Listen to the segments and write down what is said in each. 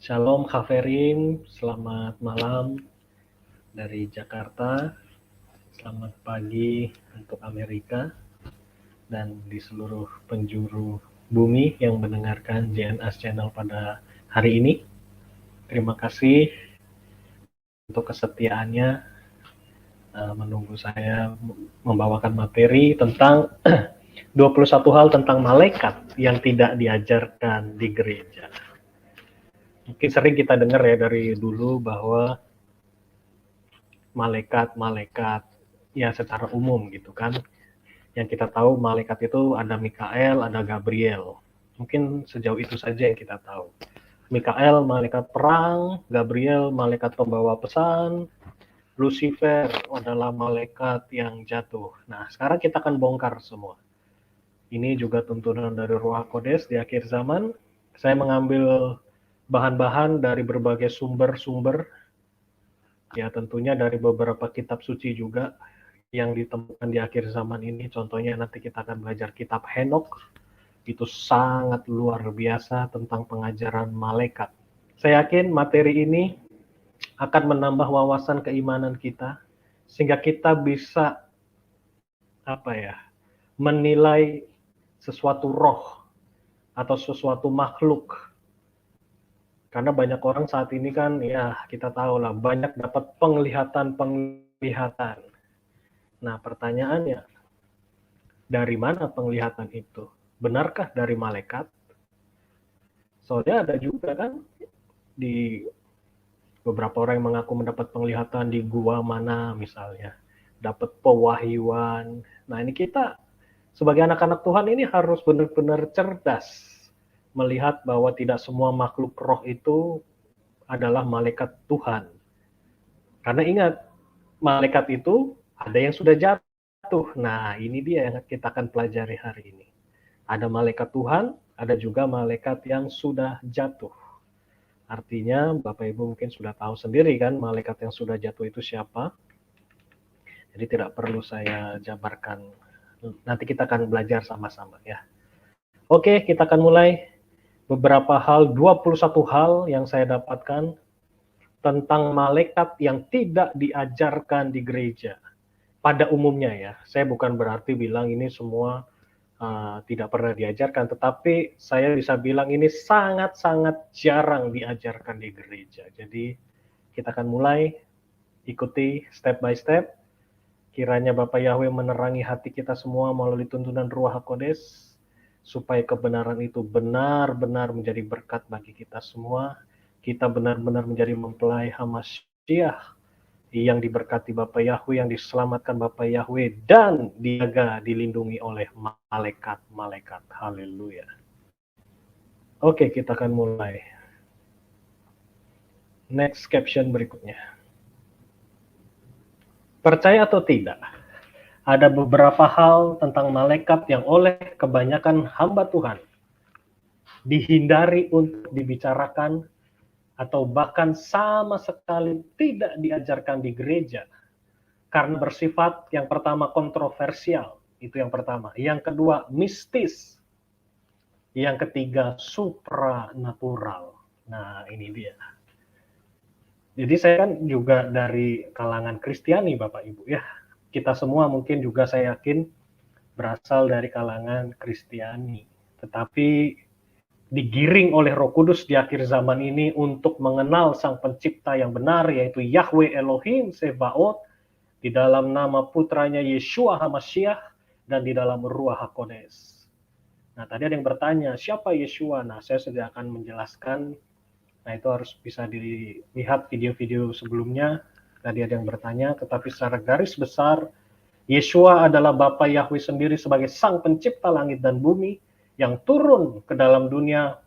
Shalom Kak Ferin, selamat malam dari Jakarta, selamat pagi untuk Amerika, dan di seluruh penjuru bumi yang mendengarkan JNS Channel pada hari ini. Terima kasih untuk kesetiaannya menunggu saya membawakan materi tentang 21 hal tentang malaikat yang tidak diajarkan di gereja. Mungkin sering kita dengar ya dari dulu bahwa malaikat-malaikat ya secara umum gitu kan. Yang kita tahu malaikat itu ada Mikael, ada Gabriel. Mungkin sejauh itu saja yang kita tahu. Mikael malaikat perang, Gabriel malaikat pembawa pesan, Lucifer adalah malaikat yang jatuh. Nah, sekarang kita akan bongkar semua. Ini juga tuntunan dari Ruach Kodes di akhir zaman. Saya mengambil bahan-bahan dari berbagai sumber-sumber, ya tentunya dari beberapa kitab suci juga yang ditemukan di akhir zaman ini. Contohnya nanti kita akan belajar kitab Henok, itu sangat luar biasa tentang pengajaran malaikat. Saya yakin materi ini akan menambah wawasan keimanan kita, sehingga kita bisa menilai sesuatu roh atau sesuatu makhluk. Karena banyak orang saat ini kan, ya kita tahu lah, banyak dapat penglihatan. Nah pertanyaannya, dari mana penglihatan itu? Benarkah dari malaikat? Soalnya ada juga kan di beberapa orang yang mengaku mendapat penglihatan di gua mana misalnya, dapat pewahyuan. Nah ini kita sebagai anak-anak Tuhan ini harus benar-benar cerdas melihat bahwa tidak semua makhluk roh itu adalah malaikat Tuhan. Karena ingat, malaikat itu ada yang sudah jatuh. Nah ini dia yang kita akan pelajari hari ini. Ada malaikat Tuhan, ada juga malaikat yang sudah jatuh. Artinya Bapak Ibu mungkin sudah tahu sendiri kan malaikat yang sudah jatuh itu siapa. Jadi tidak perlu saya jabarkan. Nanti kita akan belajar sama-sama ya. Oke, kita akan mulai beberapa hal, 21 hal yang saya dapatkan tentang malaikat yang tidak diajarkan di gereja. Pada umumnya ya, saya bukan berarti bilang ini semua tidak pernah diajarkan, tetapi saya bisa bilang ini sangat-sangat jarang diajarkan di gereja. Jadi kita akan mulai, ikuti step by step. Kiranya Bapak Yahweh menerangi hati kita semua melalui tuntunan Ruach HaKodes, supaya kebenaran itu benar-benar menjadi berkat bagi kita semua. Kita benar-benar menjadi mempelai Hamasyiah yang diberkati Bapa Yahweh, yang diselamatkan Bapa Yahweh, dan dijaga, dilindungi oleh malaikat-malaikat. Haleluya. Oke, kita akan mulai. Next caption berikutnya. Percaya atau tidak, ada beberapa hal tentang malaikat yang oleh kebanyakan hamba Tuhan dihindari untuk dibicarakan atau bahkan sama sekali tidak diajarkan di gereja. Karena bersifat yang pertama kontroversial, itu yang pertama. Yang kedua mistis. Yang ketiga supranatural. Nah ini dia. Jadi saya kan juga dari kalangan Kristiani Bapak Ibu ya. Kita semua mungkin juga saya yakin berasal dari kalangan Kristiani. Tetapi digiring oleh Roh Kudus di akhir zaman ini untuk mengenal Sang Pencipta yang benar, yaitu Yahweh Elohim Sebaot, di dalam nama putranya Yeshua HaMasyiah, dan di dalam Ruach HaKodes. Nah tadi ada yang bertanya, siapa Yeshua? Nah saya sudah akan menjelaskan. Nah itu harus bisa dilihat video-video sebelumnya. Tadi ada yang bertanya, tetapi secara garis besar, Yeshua adalah Bapa Yahweh sendiri sebagai Sang Pencipta langit dan bumi, yang turun ke dalam dunia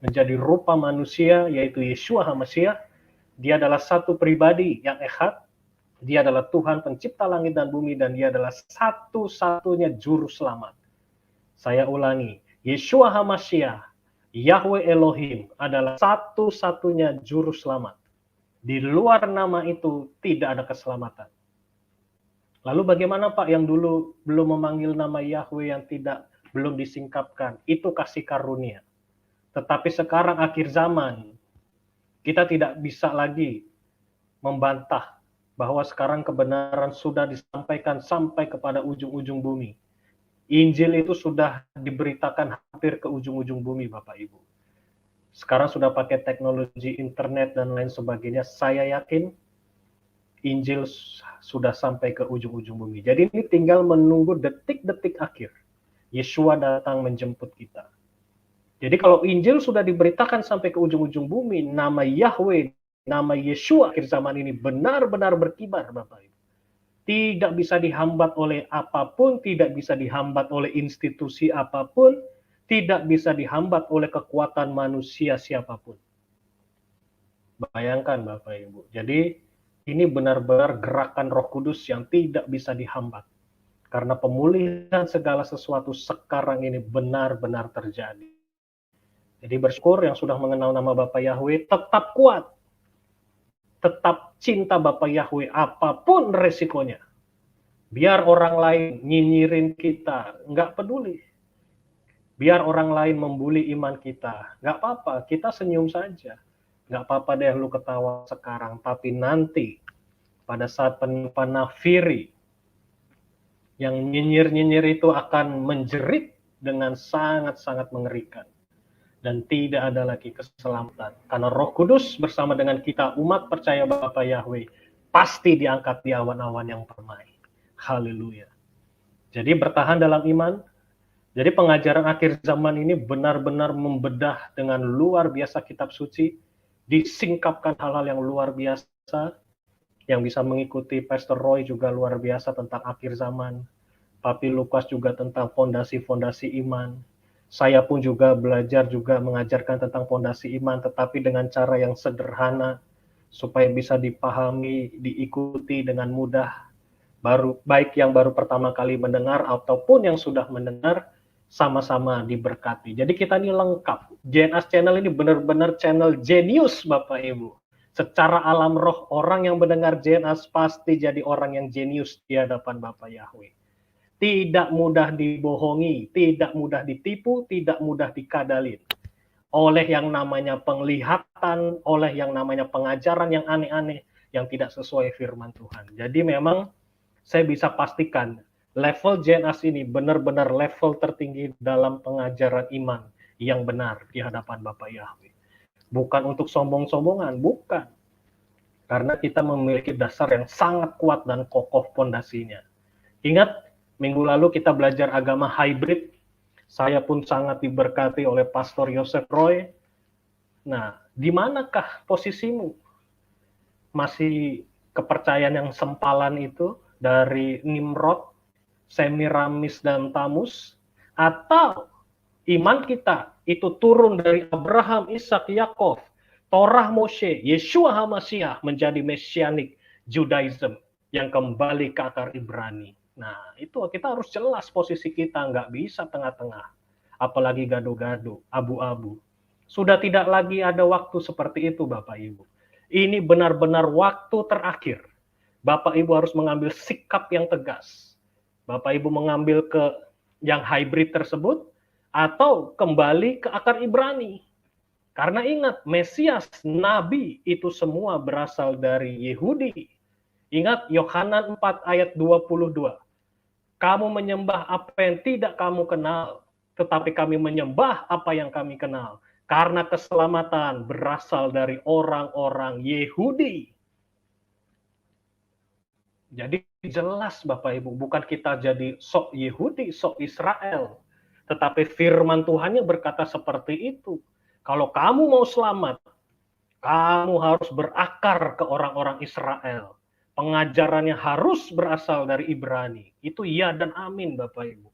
menjadi rupa manusia, yaitu Yeshua HaMasyiah. Dia adalah satu pribadi yang echad. Dia adalah Tuhan pencipta langit dan bumi, dan dia adalah satu-satunya juru selamat. Saya ulangi, Yeshua HaMasyiah, Yahweh Elohim adalah satu-satunya juru selamat. Di luar nama itu tidak ada keselamatan. Lalu bagaimana Pak yang dulu belum memanggil nama Yahweh, yang belum disingkapkan? Itu kasih karunia. Tetapi sekarang akhir zaman, Kita tidak bisa lagi membantah bahwa sekarang kebenaran sudah disampaikan sampai kepada ujung-ujung bumi. Injil itu sudah diberitakan hampir ke ujung-ujung bumi, Bapak Ibu. Sekarang sudah pakai teknologi internet dan lain sebagainya. Saya yakin Injil sudah sampai ke ujung-ujung bumi. Jadi ini tinggal menunggu detik-detik akhir. Yeshua datang menjemput kita. Jadi kalau Injil sudah diberitakan sampai ke ujung-ujung bumi, nama Yahweh, nama Yeshua akhir zaman ini benar-benar berkibar, Bapak Ibu. Tidak bisa dihambat oleh apapun, tidak bisa dihambat oleh institusi apapun, tidak bisa dihambat oleh kekuatan manusia siapapun. Bayangkan Bapak Ibu. Jadi ini benar-benar gerakan Roh Kudus yang tidak bisa dihambat. Karena pemulihan segala sesuatu sekarang ini benar-benar terjadi. Jadi bersyukur yang sudah mengenal nama Bapa Yahweh, tetap kuat. Tetap cinta Bapa Yahweh apapun resikonya. Biar orang lain nyinyirin kita, nggak peduli. Biar orang lain membuli iman kita, nggak apa-apa, kita senyum saja. Nggak apa-apa deh lu ketawa sekarang, tapi nanti pada saat penyimpanan nafiri, yang nyinyir-nyinyir itu akan menjerit dengan sangat-sangat mengerikan. Dan tidak ada lagi keselamatan. Karena Roh Kudus bersama dengan kita, umat percaya Bapa Yahweh, pasti diangkat di awan-awan yang permai. Haleluya. Jadi bertahan dalam iman. Jadi pengajaran akhir zaman ini benar-benar membedah dengan luar biasa kitab suci, disingkapkan hal-hal yang luar biasa, yang bisa mengikuti Pastor Roy juga luar biasa tentang akhir zaman, Papi Lukas juga tentang fondasi-fondasi iman. Saya pun juga belajar juga mengajarkan tentang fondasi iman, tetapi dengan cara yang sederhana, supaya bisa dipahami, diikuti dengan mudah, baik yang baru pertama kali mendengar ataupun yang sudah mendengar, sama-sama diberkati. Jadi kita ini lengkap. JNAS Channel ini benar-benar channel jenius Bapak Ibu. Secara alam roh, orang yang mendengar JNAS pasti jadi orang yang jenius di hadapan Bapa Yahweh. Tidak mudah dibohongi, tidak mudah ditipu, tidak mudah dikadalin. Oleh yang namanya penglihatan, oleh yang namanya pengajaran yang aneh-aneh, yang tidak sesuai firman Tuhan. Jadi memang saya bisa pastikan, level JNAS ini benar-benar level tertinggi dalam pengajaran iman yang benar di hadapan Bapa Yahweh. Bukan untuk sombong-sombongan, bukan. Karena kita memiliki dasar yang sangat kuat dan kokoh pondasinya. Ingat, minggu lalu kita belajar agama hybrid. Saya pun sangat diberkati oleh Pastor Yosef Roy. Nah, di manakah posisimu? Masih kepercayaan yang sempalan itu dari Nimrod, Semiramis, dan Tamus? Atau iman kita itu turun dari Abraham, Ishak, Yakov, Torah Moshe, Yeshua HaMashiach menjadi Messianic Judaism yang kembali ke akar Ibrani? Nah, itu kita harus jelas posisi kita, nggak bisa tengah-tengah. Apalagi gado-gado, abu-abu. Sudah tidak lagi ada waktu seperti itu, Bapak Ibu. Ini benar-benar waktu terakhir. Bapak Ibu harus mengambil sikap yang tegas. Bapak Ibu mengambil ke yang hybrid tersebut, atau kembali ke akar Ibrani. Karena ingat, Mesias, Nabi, itu semua berasal dari Yehudi. Ingat, Yohanan 4 ayat 22. Kamu menyembah apa yang tidak kamu kenal, tetapi kami menyembah apa yang kami kenal. Karena keselamatan berasal dari orang-orang Yehudi. Jadi jelas Bapak Ibu, bukan kita jadi sok Yehudi, sok Israel. Tetapi firman Tuhannya berkata seperti itu. Kalau kamu mau selamat, kamu harus berakar ke orang-orang Israel. Pengajarannya harus berasal dari Ibrani. Itu ya dan amin Bapak Ibu.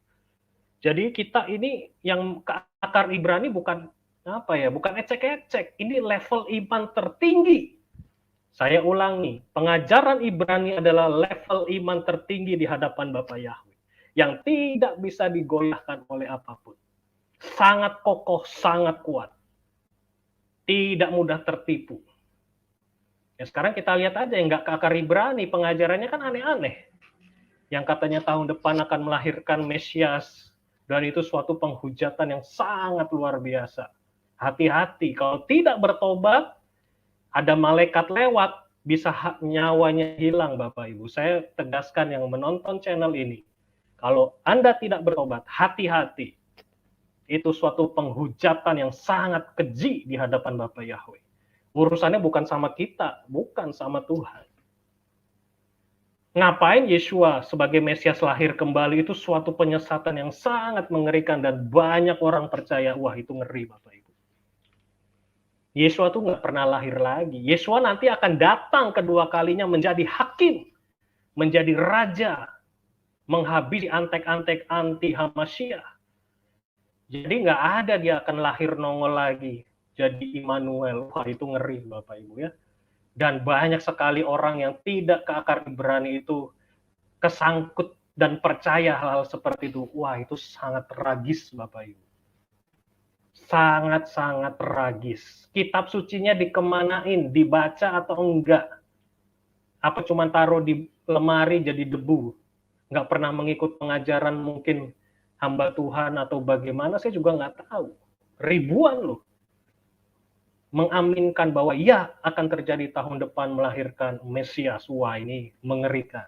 Jadi kita ini yang ke akar Ibrani bukan apa ya, bukan ecek-ecek. Ini level iman tertinggi. Saya ulangi, pengajaran Ibrani adalah level iman tertinggi di hadapan Bapa Yahweh. Yang tidak bisa digoyahkan oleh apapun. Sangat kokoh, sangat kuat. Tidak mudah tertipu. Ya sekarang kita lihat aja yang nggak ke akar Ibrani, pengajarannya kan aneh-aneh. Yang katanya tahun depan akan melahirkan Mesias, dan itu suatu penghujatan yang sangat luar biasa. Hati-hati, kalau tidak bertobat, ada malaikat lewat, bisa nyawanya hilang Bapak Ibu. Saya tegaskan yang menonton channel ini, kalau Anda tidak bertobat, hati-hati. Itu suatu penghujatan yang sangat keji di hadapan Bapak Yahweh. Urusannya bukan sama kita, bukan sama Tuhan. Ngapain Yeshua sebagai Mesias lahir kembali itu suatu penyesatan yang sangat mengerikan dan banyak orang percaya. Wah, itu ngeri Bapak Ibu. Yeshua tuh nggak pernah lahir lagi. Yeshua nanti akan datang kedua kalinya menjadi hakim, menjadi raja, menghabisi antek-antek anti Hamasyiah. Jadi nggak ada dia akan lahir nongol lagi jadi Immanuel. Wah, itu ngeri Bapak Ibu ya. Dan banyak sekali orang yang tidak ke akar Ibrani itu kesangkut dan percaya hal-hal seperti itu. Wah, itu sangat tragis Bapak Ibu. Sangat-sangat tragis. Kitab sucinya dikemanain, dibaca atau enggak? Apa cuma taruh di lemari jadi debu? Nggak pernah mengikut pengajaran mungkin hamba Tuhan atau bagaimana, saya juga nggak tahu. Ribuan loh mengaminkan bahwa ya akan terjadi tahun depan melahirkan Mesias. Wah, ini mengerikan.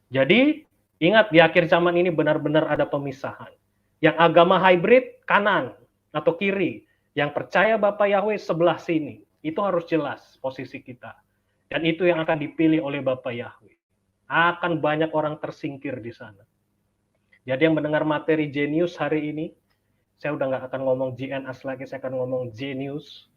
Jadi ingat, di akhir zaman ini benar-benar ada pemisahan. Yang agama hybrid kanan atau kiri, yang percaya Bapak Yahweh sebelah sini. Itu harus jelas posisi kita. Dan itu yang akan dipilih oleh Bapak Yahweh. Akan banyak orang tersingkir di sana. Jadi yang mendengar materi Genius hari ini, saya udah nggak akan ngomong GNS lagi, saya akan ngomong Genius.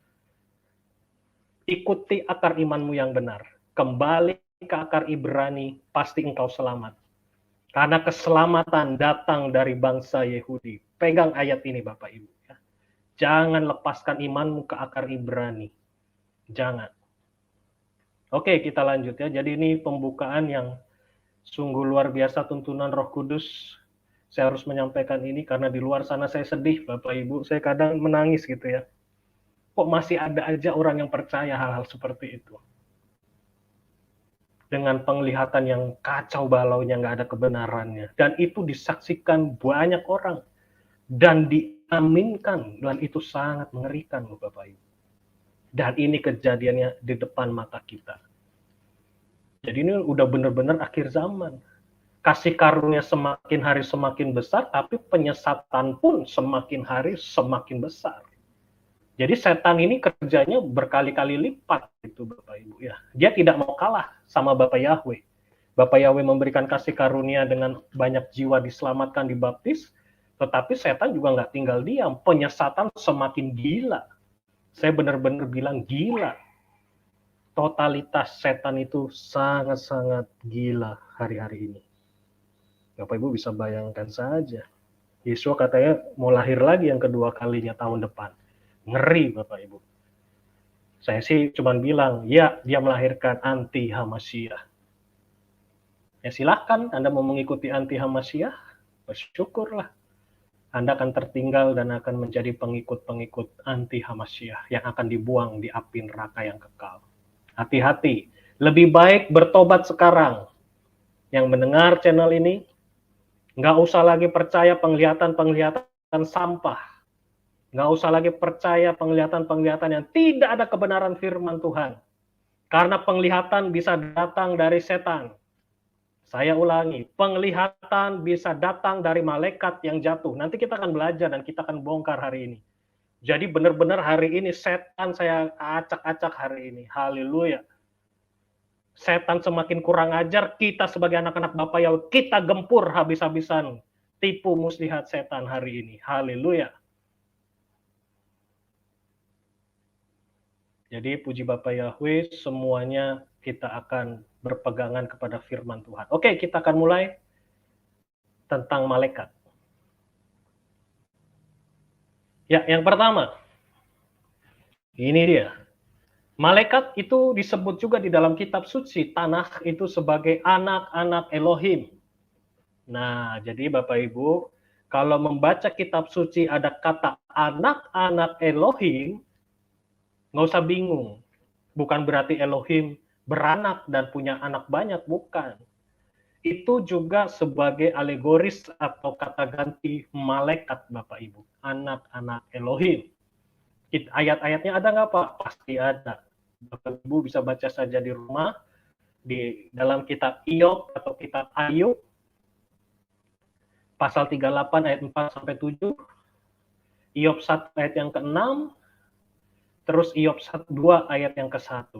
Ikuti akar imanmu yang benar. Kembali ke akar Ibrani, pasti engkau selamat. Karena keselamatan datang dari bangsa Yehudi. Pegang ayat ini Bapak Ibu. Ya. Jangan lepaskan imanmu ke akar Ibrani. Jangan. Oke, kita lanjut ya. Jadi ini pembukaan yang sungguh luar biasa, tuntunan Roh Kudus. Saya harus menyampaikan ini karena di luar sana saya sedih Bapak Ibu. Saya kadang menangis gitu ya. Kok masih ada aja orang yang percaya hal-hal seperti itu. Dengan penglihatan yang kacau balaunya, nggak ada kebenarannya. Dan itu disaksikan banyak orang. Dan diaminkan. Dan itu sangat mengerikan loh Bapak Ibu. Dan ini kejadiannya di depan mata kita. Jadi ini udah benar-benar akhir zaman. Kasih karunia semakin hari semakin besar, tapi penyesatan pun semakin hari semakin besar. Jadi setan ini kerjanya berkali-kali lipat itu Bapak Ibu ya. Dia tidak mau kalah sama Bapak Yahweh. Bapak Yahweh memberikan kasih karunia dengan banyak jiwa diselamatkan, dibaptis, tetapi setan juga nggak tinggal diam. Penyesatan semakin gila. Saya benar-benar bilang gila. Totalitas setan itu sangat-sangat gila hari-hari ini. Bapak Ibu bisa bayangkan saja. Yesus katanya mau lahir lagi yang kedua kalinya tahun depan. Ngeri Bapak Ibu. Saya sih cuma bilang, ya dia melahirkan anti Hamasyiah. Ya silahkan Anda mau mengikuti anti Hamasyiah, bersyukurlah. Anda akan tertinggal dan akan menjadi pengikut-pengikut anti Hamasyiah yang akan dibuang di api neraka yang kekal. Hati-hati, lebih baik bertobat sekarang. Yang mendengar channel ini, nggak usah lagi percaya penglihatan-penglihatan sampah. Nggak usah lagi percaya penglihatan-penglihatan yang tidak ada kebenaran firman Tuhan. Karena penglihatan bisa datang dari setan. Saya ulangi, penglihatan bisa datang dari malaikat yang jatuh. Nanti kita akan belajar dan kita akan bongkar hari ini. Jadi benar-benar hari ini setan saya acak-acak hari ini. Haleluya. Setan semakin kurang ajar, kita sebagai anak-anak Bapak Yahweh, kita gempur habis-habisan. Tipu muslihat setan hari ini. Haleluya. Jadi puji Bapak Yahweh, semuanya kita akan berpegangan kepada firman Tuhan. Oke, kita akan mulai tentang malaikat. Ya, yang pertama. Ini dia. Malaikat itu disebut juga di dalam kitab suci, Tanakh itu sebagai anak-anak Elohim. Nah, jadi Bapak Ibu, kalau membaca kitab suci ada kata anak-anak Elohim, nggak usah bingung. Bukan berarti Elohim beranak dan punya anak banyak, bukan. Itu juga sebagai alegoris atau kata ganti malaikat Bapak Ibu. Anak-anak Elohim. Ayat-ayatnya ada nggak Pak? Pasti ada. Bapak Ibu bisa baca saja di rumah, di dalam kitab Iyob atau kitab Ayub, pasal 38 ayat 4 sampai 7, Iyob 1 ayat yang ke-6, terus Iyob 2 ayat yang ke-1.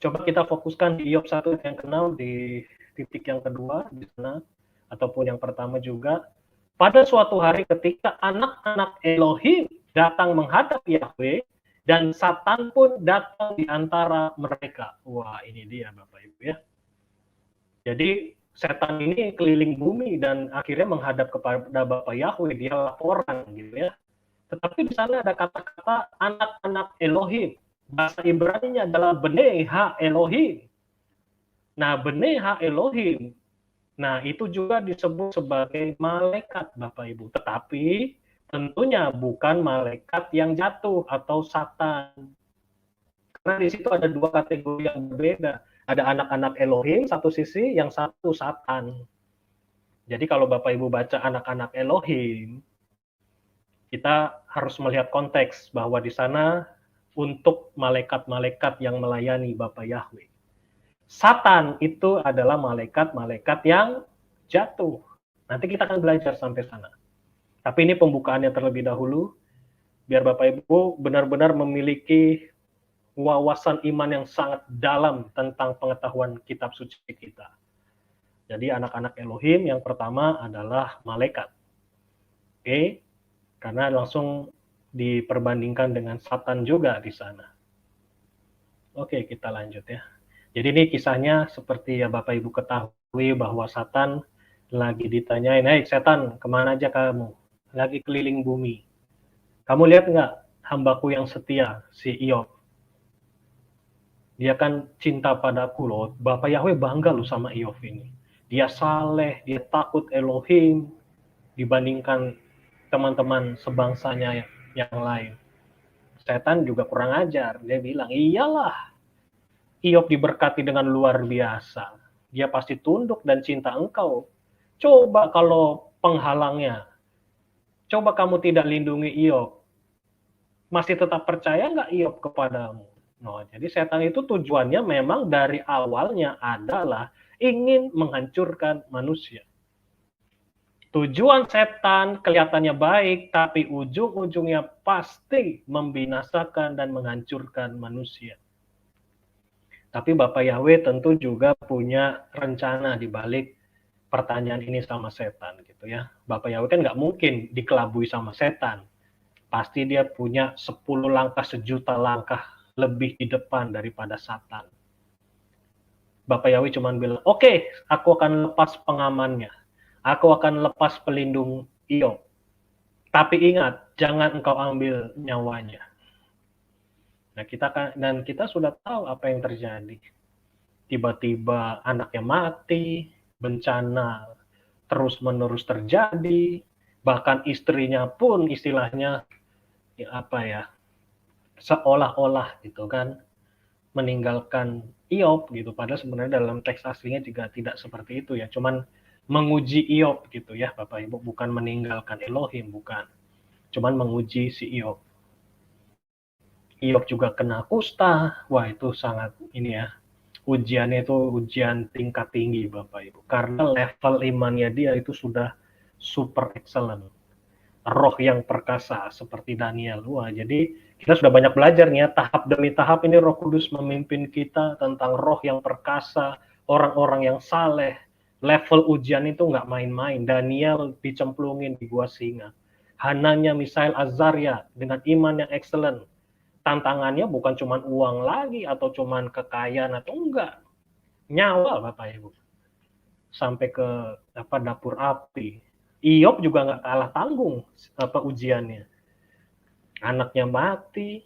Coba kita fokuskan di Iyob 1 ayat yang ke-6 di titik yang kedua di sana, ataupun yang pertama juga. Pada suatu hari ketika anak-anak Elohim datang menghadap Yahweh, dan Satan pun datang di antara mereka. Wah, ini dia Bapak Ibu ya. Jadi setan ini keliling bumi dan akhirnya menghadap kepada Bapak Yahweh, dia laporan gitu ya. Tetapi di sana ada kata-kata anak-anak Elohim. Bahasa Ibrani-nya adalah Bnei Ha Elohim. Nah, Bnei Ha Elohim, nah itu juga disebut sebagai malaikat Bapak Ibu. Tetapi tentunya bukan malaikat yang jatuh atau Satan. Karena di situ ada dua kategori yang berbeda. Ada anak-anak Elohim satu sisi, yang satu Satan. Jadi kalau Bapak Ibu baca anak-anak Elohim, kita harus melihat konteks bahwa di sana untuk malaikat-malaikat yang melayani Bapa Yahweh. Satan itu adalah malaikat-malaikat yang jatuh. Nanti kita akan belajar sampai sana. Tapi ini pembukaannya terlebih dahulu, biar Bapak Ibu benar-benar memiliki wawasan iman yang sangat dalam tentang pengetahuan kitab suci kita. Jadi anak-anak Elohim yang pertama adalah malaikat. Oke, karena langsung diperbandingkan dengan Satan juga di sana. Oke, kita lanjut ya. Jadi ini kisahnya seperti ya Bapak Ibu ketahui bahwa Satan lagi ditanyain, "Hei setan, kemana aja kamu? Lagi keliling bumi. Kamu lihat nggak hambaku yang setia, si Iyob? Dia kan cinta padaku loh." Bapak Yahweh bangga loh sama Iyob ini. Dia saleh, dia takut Elohim dibandingkan teman-teman sebangsanya yang lain. Setan juga kurang ajar. Dia bilang, iyalah, Iyob diberkati dengan luar biasa. Dia pasti tunduk dan cinta engkau. Coba kalau penghalangnya, coba kamu tidak lindungi Iyob, masih tetap percaya nggak Iyob kepadamu? No, jadi setan itu tujuannya memang dari awalnya adalah ingin menghancurkan manusia. Tujuan setan kelihatannya baik, tapi ujung-ujungnya pasti membinasakan dan menghancurkan manusia. Tapi Bapak Yahweh tentu juga punya rencana di balik pertanyaan ini sama setan gitu ya. Bapak Yahweh kan nggak mungkin dikelabui sama setan. Pasti dia punya 10 langkah, 1.000.000 langkah lebih di depan daripada Satan. Bapak Yahweh cuma bilang, oke, aku akan lepas pengamannya. Aku akan lepas pelindung Iyob. Tapi ingat, jangan engkau ambil nyawanya. Nah, kita sudah tahu apa yang terjadi. Tiba-tiba anaknya mati, bencana terus-menerus terjadi, bahkan istrinya pun istilahnya seolah-olah gitu kan meninggalkan Iyob gitu, padahal sebenarnya dalam teks aslinya juga tidak seperti itu ya, cuman menguji Iyob gitu ya Bapak Ibu, bukan meninggalkan Elohim, bukan, cuman menguji si Iyob. Iyob juga kena kusta, wah itu sangat ini ya, ujiannya itu ujian tingkat tinggi Bapak Ibu, karena level imannya dia itu sudah super excellent, roh yang perkasa seperti Daniel. Wah, jadi kita sudah banyak belajar nih ya, tahap demi tahap ini Roh Kudus memimpin kita tentang roh yang perkasa, orang-orang yang saleh. Level ujian itu nggak main-main. Daniel dicemplungin di gua singa. Hananya, Misael, Azaria dengan iman yang excellent. Tantangannya bukan cuma uang lagi atau cuma kekayaan atau enggak. Nyawa Bapak Ibu. Sampai ke dapur api. Iyob juga nggak kalah tanggung ujiannya. Anaknya mati,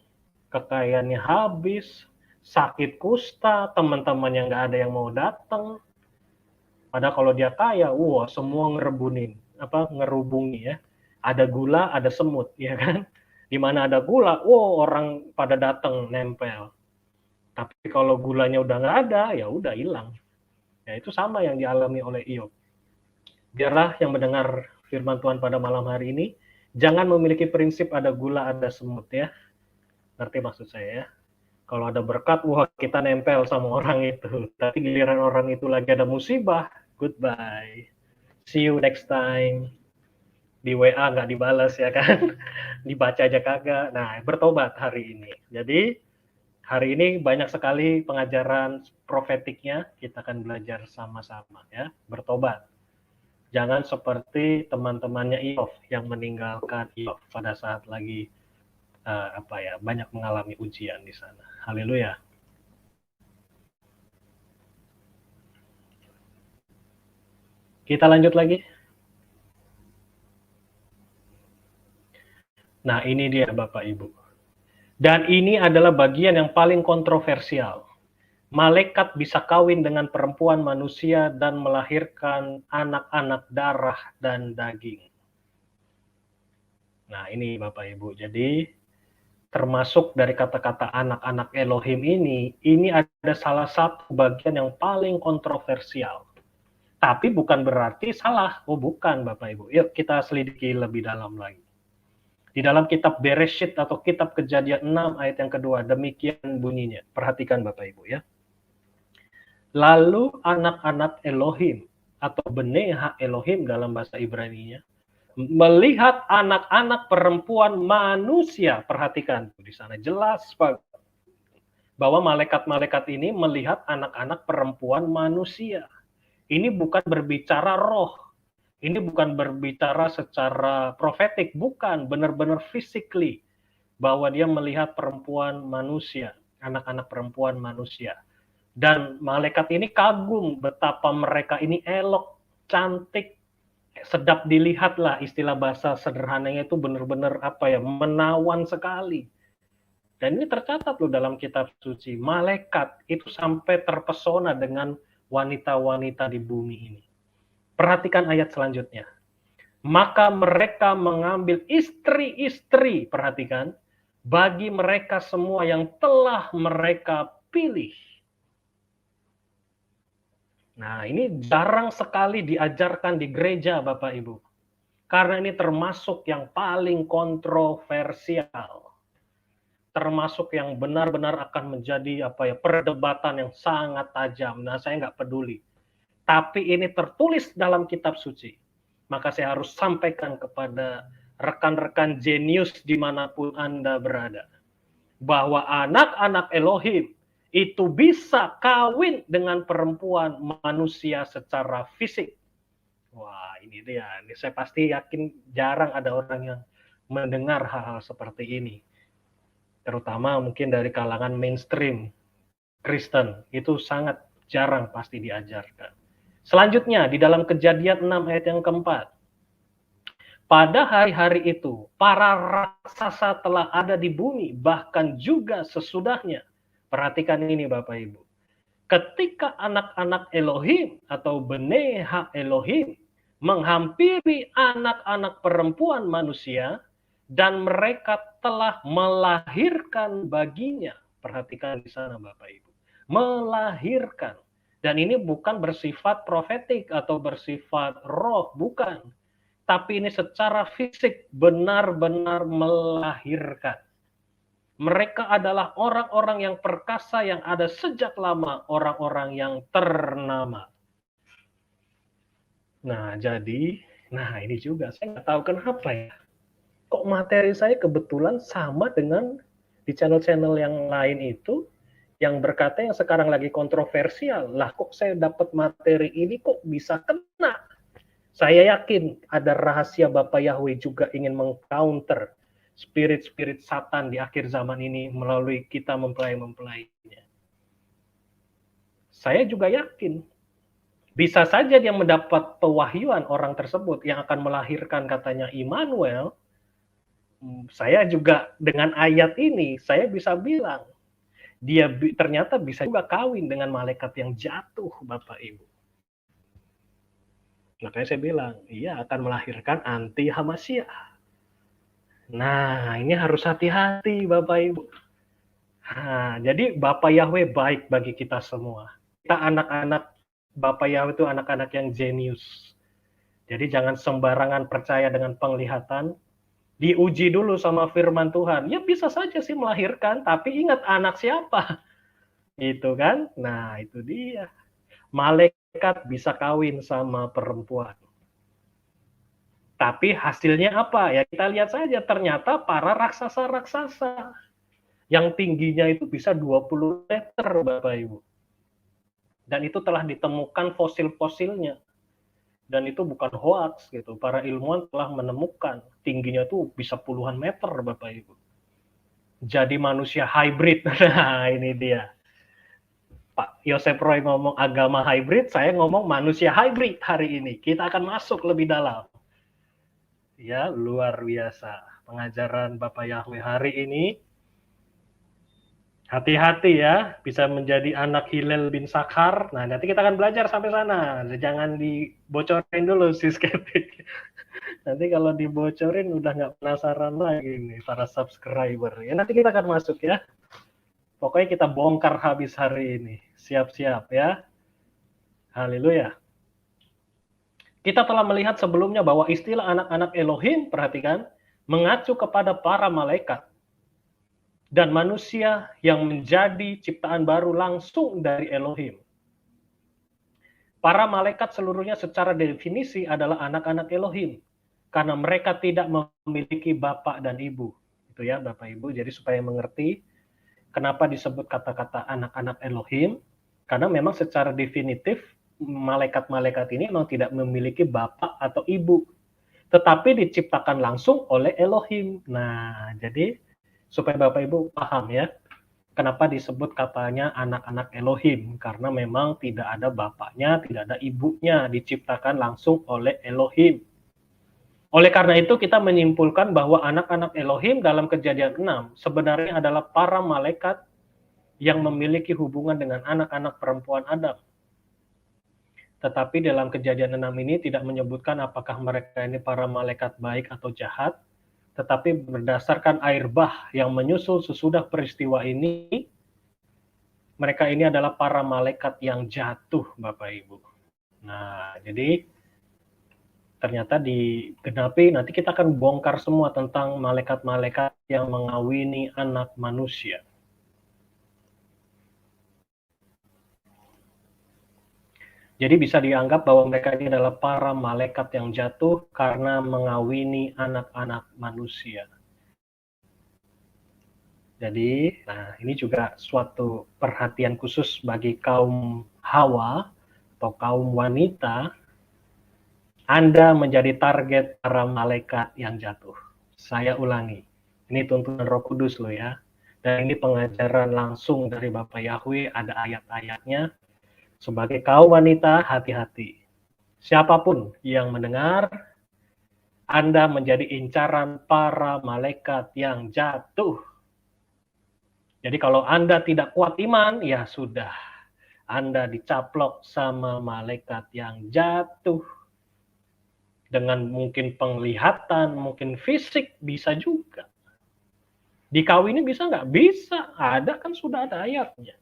kekayaannya habis, sakit kusta, teman-temannya nggak ada yang mau datang. Padahal kalau dia kaya, wah semua ngerubungi ya. Ada gula, ada semut, ya kan? Di mana ada gula, wah orang pada datang nempel. Tapi kalau gulanya udah nggak ada, ya udah hilang. Ya itu sama yang dialami oleh Iyob. Biarlah yang mendengar firman Tuhan pada malam hari ini, jangan memiliki prinsip ada gula, ada semut ya. Ngerti maksud saya ya? Kalau ada berkat, wah kita nempel sama orang itu. Tapi giliran orang itu lagi ada musibah, goodbye. See you next time. Di WA nggak dibalas ya kan. Dibaca aja kagak. Nah, bertobat hari ini. Jadi hari ini banyak sekali pengajaran profetiknya. Kita akan belajar sama-sama ya. Bertobat. Jangan seperti teman-temannya Iov yang meninggalkan Iov pada saat lagi banyak mengalami ujian di sana. Haleluya. Kita lanjut lagi. Nah, ini dia Bapak Ibu. Dan ini adalah bagian yang paling kontroversial. Malaikat bisa kawin dengan perempuan manusia dan melahirkan anak-anak darah dan daging. Nah, ini Bapak Ibu. Jadi, termasuk dari kata-kata anak-anak Elohim ini ada salah satu bagian yang paling kontroversial. Tapi bukan berarti salah. Oh, bukan Bapak Ibu. Yuk kita selidiki lebih dalam lagi. Di dalam kitab Bereshit atau kitab Kejadian 6 ayat yang kedua, demikian bunyinya. Perhatikan Bapak Ibu ya. Lalu anak-anak Elohim atau Beneha Elohim dalam bahasa Ibrani-nya melihat anak-anak perempuan manusia. Perhatikan di sana jelas bahwa malaikat-malaikat ini melihat anak-anak perempuan manusia. Ini bukan berbicara roh. Ini bukan berbicara secara profetik, bukan, benar-benar physically, bahwa dia melihat perempuan manusia, anak-anak perempuan manusia. Dan malaikat ini kagum betapa mereka ini elok, cantik, sedap dilihat lah, istilah bahasa sederhananya itu benar-benar menawan sekali. Dan ini tercatat loh dalam kitab suci, malaikat itu sampai terpesona dengan wanita-wanita di bumi ini. Perhatikan ayat selanjutnya. Maka mereka mengambil istri-istri, perhatikan, bagi mereka semua yang telah mereka pilih. Nah, ini jarang sekali diajarkan di gereja, Bapak Ibu. Karena ini termasuk yang paling kontroversial. Termasuk yang benar-benar akan menjadi perdebatan yang sangat tajam. Nah, saya nggak peduli. Tapi ini tertulis dalam kitab suci. Maka saya harus sampaikan kepada rekan-rekan jenius dimanapun Anda berada. Bahwa anak-anak Elohim itu bisa kawin dengan perempuan manusia secara fisik. Wah, ini dia. Ini saya pasti yakin jarang ada orang yang mendengar hal-hal seperti ini. Terutama mungkin dari kalangan mainstream Kristen. Itu sangat jarang pasti diajarkan. Selanjutnya, di dalam Kejadian 6 ayat yang keempat. Pada hari-hari itu, para raksasa telah ada di bumi, bahkan juga sesudahnya. Perhatikan ini Bapak Ibu. Ketika anak-anak Elohim atau Beneha Elohim menghampiri anak-anak perempuan manusia, dan mereka telah melahirkan baginya. Perhatikan di sana Bapak Ibu. Melahirkan. Dan ini bukan bersifat profetik atau bersifat roh, bukan. Tapi ini secara fisik benar-benar melahirkan. Mereka adalah orang-orang yang perkasa yang ada sejak lama, orang-orang yang ternama. Nah, ini juga saya nggak tahu kenapa ya. Kok materi saya kebetulan sama dengan di channel-channel yang lain itu, yang berkata yang sekarang lagi kontroversial. Lah kok saya dapat materi ini kok bisa kena? Saya yakin ada rahasia Bapak Yahweh juga ingin meng-counter spirit-spirit Satan di akhir zaman ini melalui kita mempelai-mempelainya. Saya juga yakin bisa saja dia mendapat pewahyuan orang tersebut yang akan melahirkan katanya Immanuel. Saya juga dengan ayat ini saya bisa bilang dia ternyata bisa juga kawin dengan malaikat yang jatuh, Bapak Ibu. Makanya saya bilang, iya akan melahirkan anti Hamasyah. Nah, ini harus hati-hati Bapak Ibu. Nah, jadi Bapak Yahweh baik bagi kita semua. Kita anak-anak Bapak Yahweh itu anak-anak yang jenius. Jadi jangan sembarangan percaya dengan penglihatan, Diuji dulu sama firman Tuhan. Ya bisa saja sih melahirkan, tapi ingat anak siapa. Gitu kan. Nah itu dia. Malaikat bisa kawin sama perempuan. Tapi hasilnya apa? Ya kita lihat saja, ternyata para raksasa-raksasa yang tingginya itu bisa 20 meter, Bapak Ibu. Dan itu telah ditemukan fosil-fosilnya. Dan itu bukan hoax gitu. Para ilmuwan telah menemukan tingginya itu bisa puluhan meter, Bapak Ibu. Jadi manusia hybrid. Nah, ini dia. Pak Yosef Roy ngomong agama hybrid, saya ngomong manusia hybrid hari ini. Kita akan masuk lebih dalam. Ya, luar biasa. Pengajaran Bapak Yahweh hari ini. Hati-hati ya, bisa menjadi anak Hilal bin Sakhar. Nah, nanti kita akan belajar sampai sana. Jangan dibocorin dulu, sis Ketik. Nanti kalau dibocorin udah nggak penasaran lagi nih para subscriber. Ya, nanti kita akan masuk ya. Pokoknya kita bongkar habis hari ini. Siap-siap ya. Haleluya. Kita telah melihat sebelumnya bahwa istilah anak-anak Elohim, perhatikan, mengacu kepada para malaikat dan manusia yang menjadi ciptaan baru langsung dari Elohim. Para malaikat seluruhnya secara definisi adalah anak-anak Elohim, karena mereka tidak memiliki bapak dan ibu. Itu ya Bapak Ibu, jadi supaya mengerti kenapa disebut kata-kata anak-anak Elohim, karena memang secara definitif malaikat-malaikat ini memang tidak memiliki bapak atau ibu, tetapi diciptakan langsung oleh Elohim. Nah, jadi supaya Bapak Ibu paham ya, kenapa disebut katanya anak-anak Elohim, karena memang tidak ada bapaknya, tidak ada ibunya, diciptakan langsung oleh Elohim. Oleh karena itu kita menyimpulkan bahwa anak-anak Elohim dalam Kejadian 6 sebenarnya adalah para malaikat yang memiliki hubungan dengan anak-anak perempuan Adam. Tetapi dalam Kejadian 6 ini tidak menyebutkan apakah mereka ini para malaikat baik atau jahat, tetapi berdasarkan air bah yang menyusul sesudah peristiwa ini, mereka ini adalah para malaikat yang jatuh, Bapak Ibu. Nah, jadi ternyata digenapi, nanti kita akan bongkar semua tentang malaikat-malaikat yang mengawini anak manusia. Jadi bisa dianggap bahwa mereka ini adalah para malaikat yang jatuh karena mengawini anak-anak manusia. Jadi, nah ini juga suatu perhatian khusus bagi kaum Hawa atau kaum wanita. Anda menjadi target para malaikat yang jatuh. Saya ulangi, ini tuntunan Roh Kudus loh ya. Dan ini pengajaran langsung dari Bapak Yahweh, ada ayat-ayatnya. Sebagai kaum wanita, hati-hati. Siapapun yang mendengar, Anda menjadi incaran para malaikat yang jatuh. Jadi kalau Anda tidak kuat iman, ya sudah. Anda dicaplok sama malaikat yang jatuh. Dengan mungkin penglihatan, mungkin fisik, bisa juga. Dikawini bisa nggak? Bisa. Ada kan sudah ada ayatnya.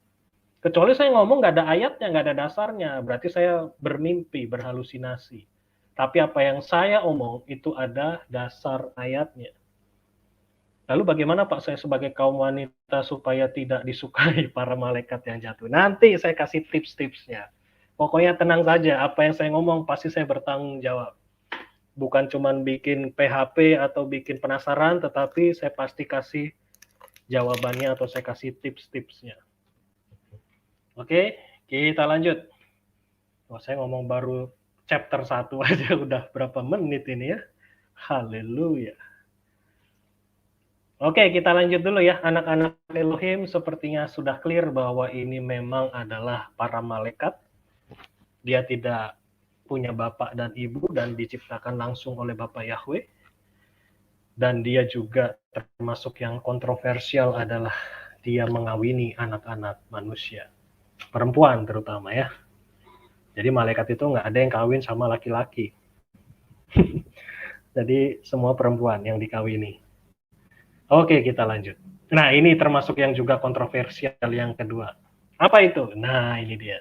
Kecuali saya ngomong nggak ada ayatnya, nggak ada dasarnya, berarti saya bermimpi, berhalusinasi. Tapi apa yang saya omong itu ada dasar ayatnya. Lalu bagaimana Pak saya sebagai kaum wanita supaya tidak disukai para malaikat yang jatuh? Nanti saya kasih tips-tipsnya. Pokoknya tenang saja, apa yang saya ngomong pasti saya bertanggung jawab. Bukan cuma bikin PHP atau bikin penasaran, tetapi saya pasti kasih jawabannya atau saya kasih tips-tipsnya. Oke, kita lanjut. Oh, saya ngomong baru chapter 1 aja udah berapa menit ini ya. Haleluya. Oke, kita lanjut dulu ya. Anak-anak Elohim sepertinya sudah clear bahwa ini memang adalah para malaikat. Dia tidak punya bapak dan ibu dan diciptakan langsung oleh Bapak Yahweh. Dan dia juga termasuk yang kontroversial adalah dia mengawini anak-anak manusia. Perempuan terutama ya. Jadi malaikat itu nggak ada yang kawin sama laki-laki. Jadi semua perempuan yang dikawini. Oke, kita lanjut. Nah, ini termasuk yang juga kontroversial yang kedua. Apa itu? Nah, ini dia.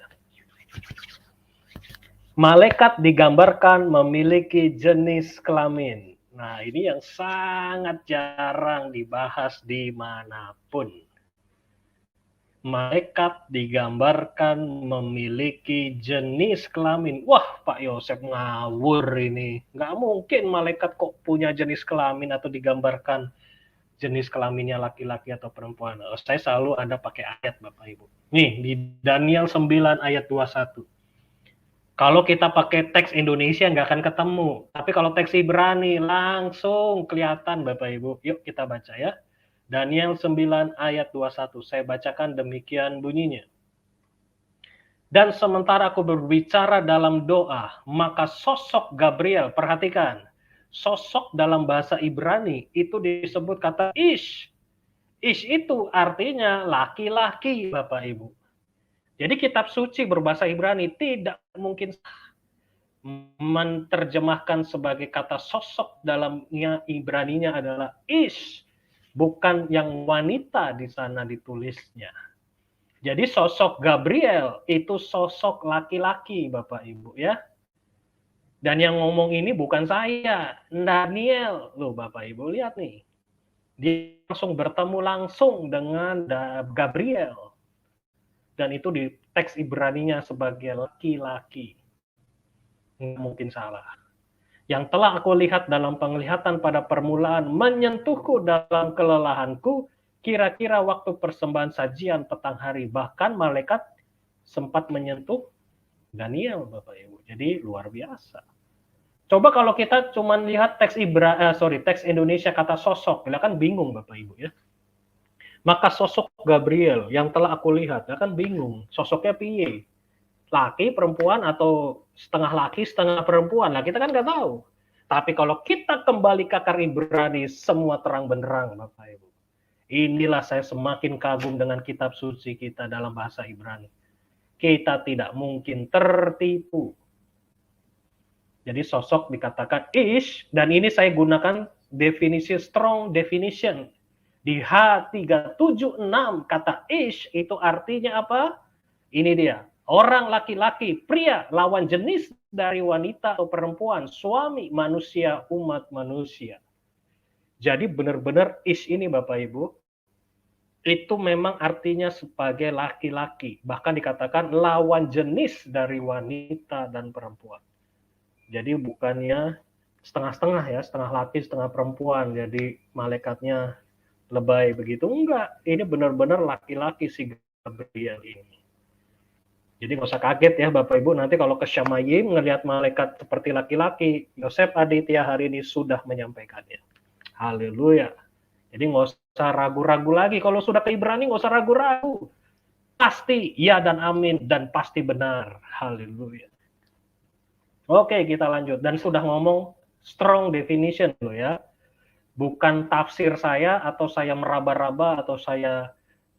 Malaikat digambarkan memiliki jenis kelamin. Nah, ini yang sangat jarang dibahas dimanapun. Malaikat digambarkan memiliki jenis kelamin. Wah, Pak Yosef ngawur ini. Nggak mungkin malaikat kok punya jenis kelamin atau digambarkan jenis kelaminnya laki-laki atau perempuan. Saya selalu ada pakai ayat, Bapak Ibu. Nih, di Daniel 9 ayat 21. Kalau kita pakai teks Indonesia nggak akan ketemu. Tapi kalau teks Ibrani langsung kelihatan, Bapak Ibu. Yuk kita baca ya. Daniel 9 ayat 21. Saya bacakan demikian bunyinya. Dan sementara aku berbicara dalam doa, maka sosok Gabriel, perhatikan, sosok dalam bahasa Ibrani itu disebut kata Ish. Ish itu artinya laki-laki, Bapak Ibu. Jadi kitab suci berbahasa Ibrani tidak mungkin menerjemahkan sebagai kata sosok dalamnya Ibraninya adalah Ish, bukan yang wanita di sana ditulisnya. Jadi sosok Gabriel itu sosok laki-laki, Bapak Ibu ya. Dan yang ngomong ini bukan saya, Daniel. Loh Bapak Ibu lihat nih. Dia langsung bertemu langsung dengan Gabriel. Dan itu di teks Ibraninya sebagai laki-laki. Nggak mungkin salah. Yang telah aku lihat dalam penglihatan pada permulaan menyentuhku dalam kelelahanku, kira-kira waktu persembahan sajian petang hari. Bahkan malaikat sempat menyentuh Daniel, Bapak Ibu. Jadi luar biasa. Coba kalau kita cuma lihat teks teks Indonesia kata sosok, ya kan bingung Bapak Ibu ya. Maka sosok Gabriel yang telah aku lihat, ya kan bingung. Sosoknya piye? Laki, perempuan, atau setengah laki, setengah perempuan. Nah, kita kan nggak tahu. Tapi kalau kita kembali ke akar Ibrani, semua terang benderang, Bapak Ibu. Inilah saya semakin kagum dengan kitab suci kita dalam bahasa Ibrani. Kita tidak mungkin tertipu. Jadi sosok dikatakan Ish, dan ini saya gunakan definisi strong definition. Di H376 kata Ish itu artinya apa? Ini dia. Orang laki-laki, pria, lawan jenis dari wanita atau perempuan, suami, manusia, umat manusia. Jadi benar-benar Ish ini Bapak Ibu, itu memang artinya sebagai laki-laki. Bahkan dikatakan lawan jenis dari wanita dan perempuan. Jadi bukannya setengah-setengah ya, setengah laki, setengah perempuan. Jadi malaikatnya lebay begitu. Enggak, ini benar-benar laki-laki si Gabriel ini. Jadi nggak usah kaget ya Bapak Ibu, nanti kalau ke Syamayim ngelihat malaikat seperti laki-laki, Yosef Aditya hari ini sudah menyampaikannya. Haleluya. Jadi nggak usah ragu-ragu lagi, kalau sudah ke Ibrani nggak usah ragu-ragu. Pasti ya dan amin, dan pasti benar. Haleluya. Oke, kita lanjut. Dan sudah ngomong strong definition loh ya. Bukan tafsir saya, atau saya meraba-raba, atau saya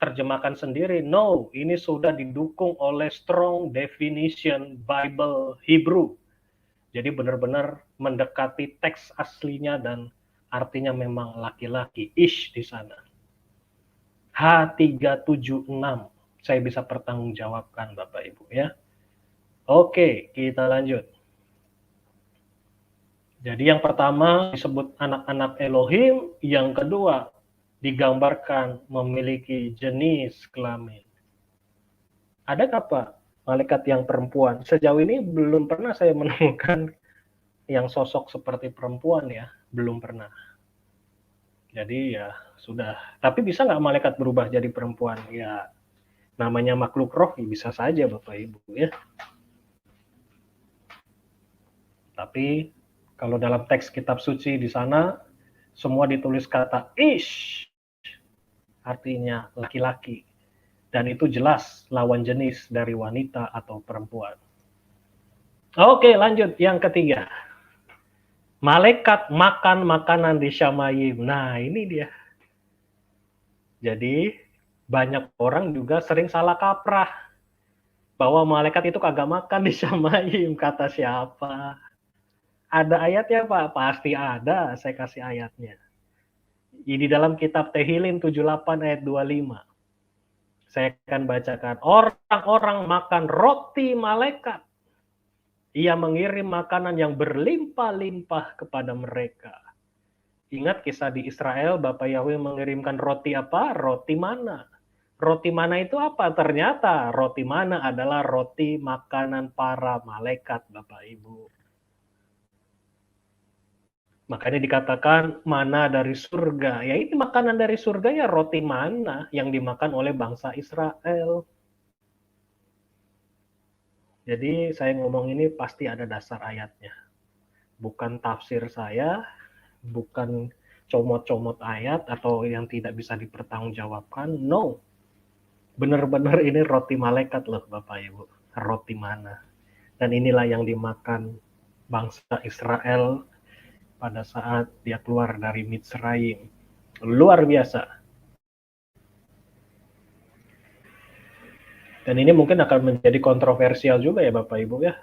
terjemahkan sendiri. No, ini sudah didukung oleh strong definition Bible Hebrew. Jadi benar-benar mendekati teks aslinya dan artinya memang laki-laki, ish di sana. H376, saya bisa pertanggungjawabkan Bapak Ibu ya. Oke, kita lanjut. Jadi yang pertama disebut anak-anak Elohim, yang kedua digambarkan memiliki jenis kelamin. Adakah Pak malaikat yang perempuan? Sejauh ini belum pernah saya menemukan yang sosok seperti perempuan ya, belum pernah. Jadi ya sudah. Tapi bisa nggak malaikat berubah jadi perempuan? Ya namanya makhluk roh, ya bisa saja Bapak Ibu ya. Tapi kalau dalam teks kitab suci di sana semua ditulis kata ish, artinya laki-laki. Dan itu jelas lawan jenis dari wanita atau perempuan. Oke, lanjut yang ketiga. Malaikat makan makanan di Syamayim. Nah, ini dia. Jadi, banyak orang juga sering salah kaprah. Bahwa malaikat itu kagak makan di Syamayim. Kata siapa? Ada ayatnya, Pak? Pasti ada. Saya kasih ayatnya. Di dalam kitab Tehillim 78 ayat 25. Saya akan bacakan. Orang-orang makan roti malaikat. Ia mengirim makanan yang berlimpah-limpah kepada mereka. Ingat kisah di Israel, Bapak Yahweh mengirimkan roti apa? Roti mana. Roti mana itu apa? Ternyata roti mana adalah roti makanan para malaikat, Bapak Ibu. Makanya dikatakan mana dari surga. Ya ini makanan dari surga ya roti mana yang dimakan oleh bangsa Israel. Jadi saya ngomong ini pasti ada dasar ayatnya. Bukan tafsir saya, bukan comot-comot ayat atau yang tidak bisa dipertanggungjawabkan. No. Benar-benar ini roti malaikat loh Bapak Ibu. Roti mana. Dan inilah yang dimakan bangsa Israel pada saat dia keluar dari Mitsraim. Luar biasa. Dan ini mungkin akan menjadi kontroversial juga ya Bapak Ibu ya.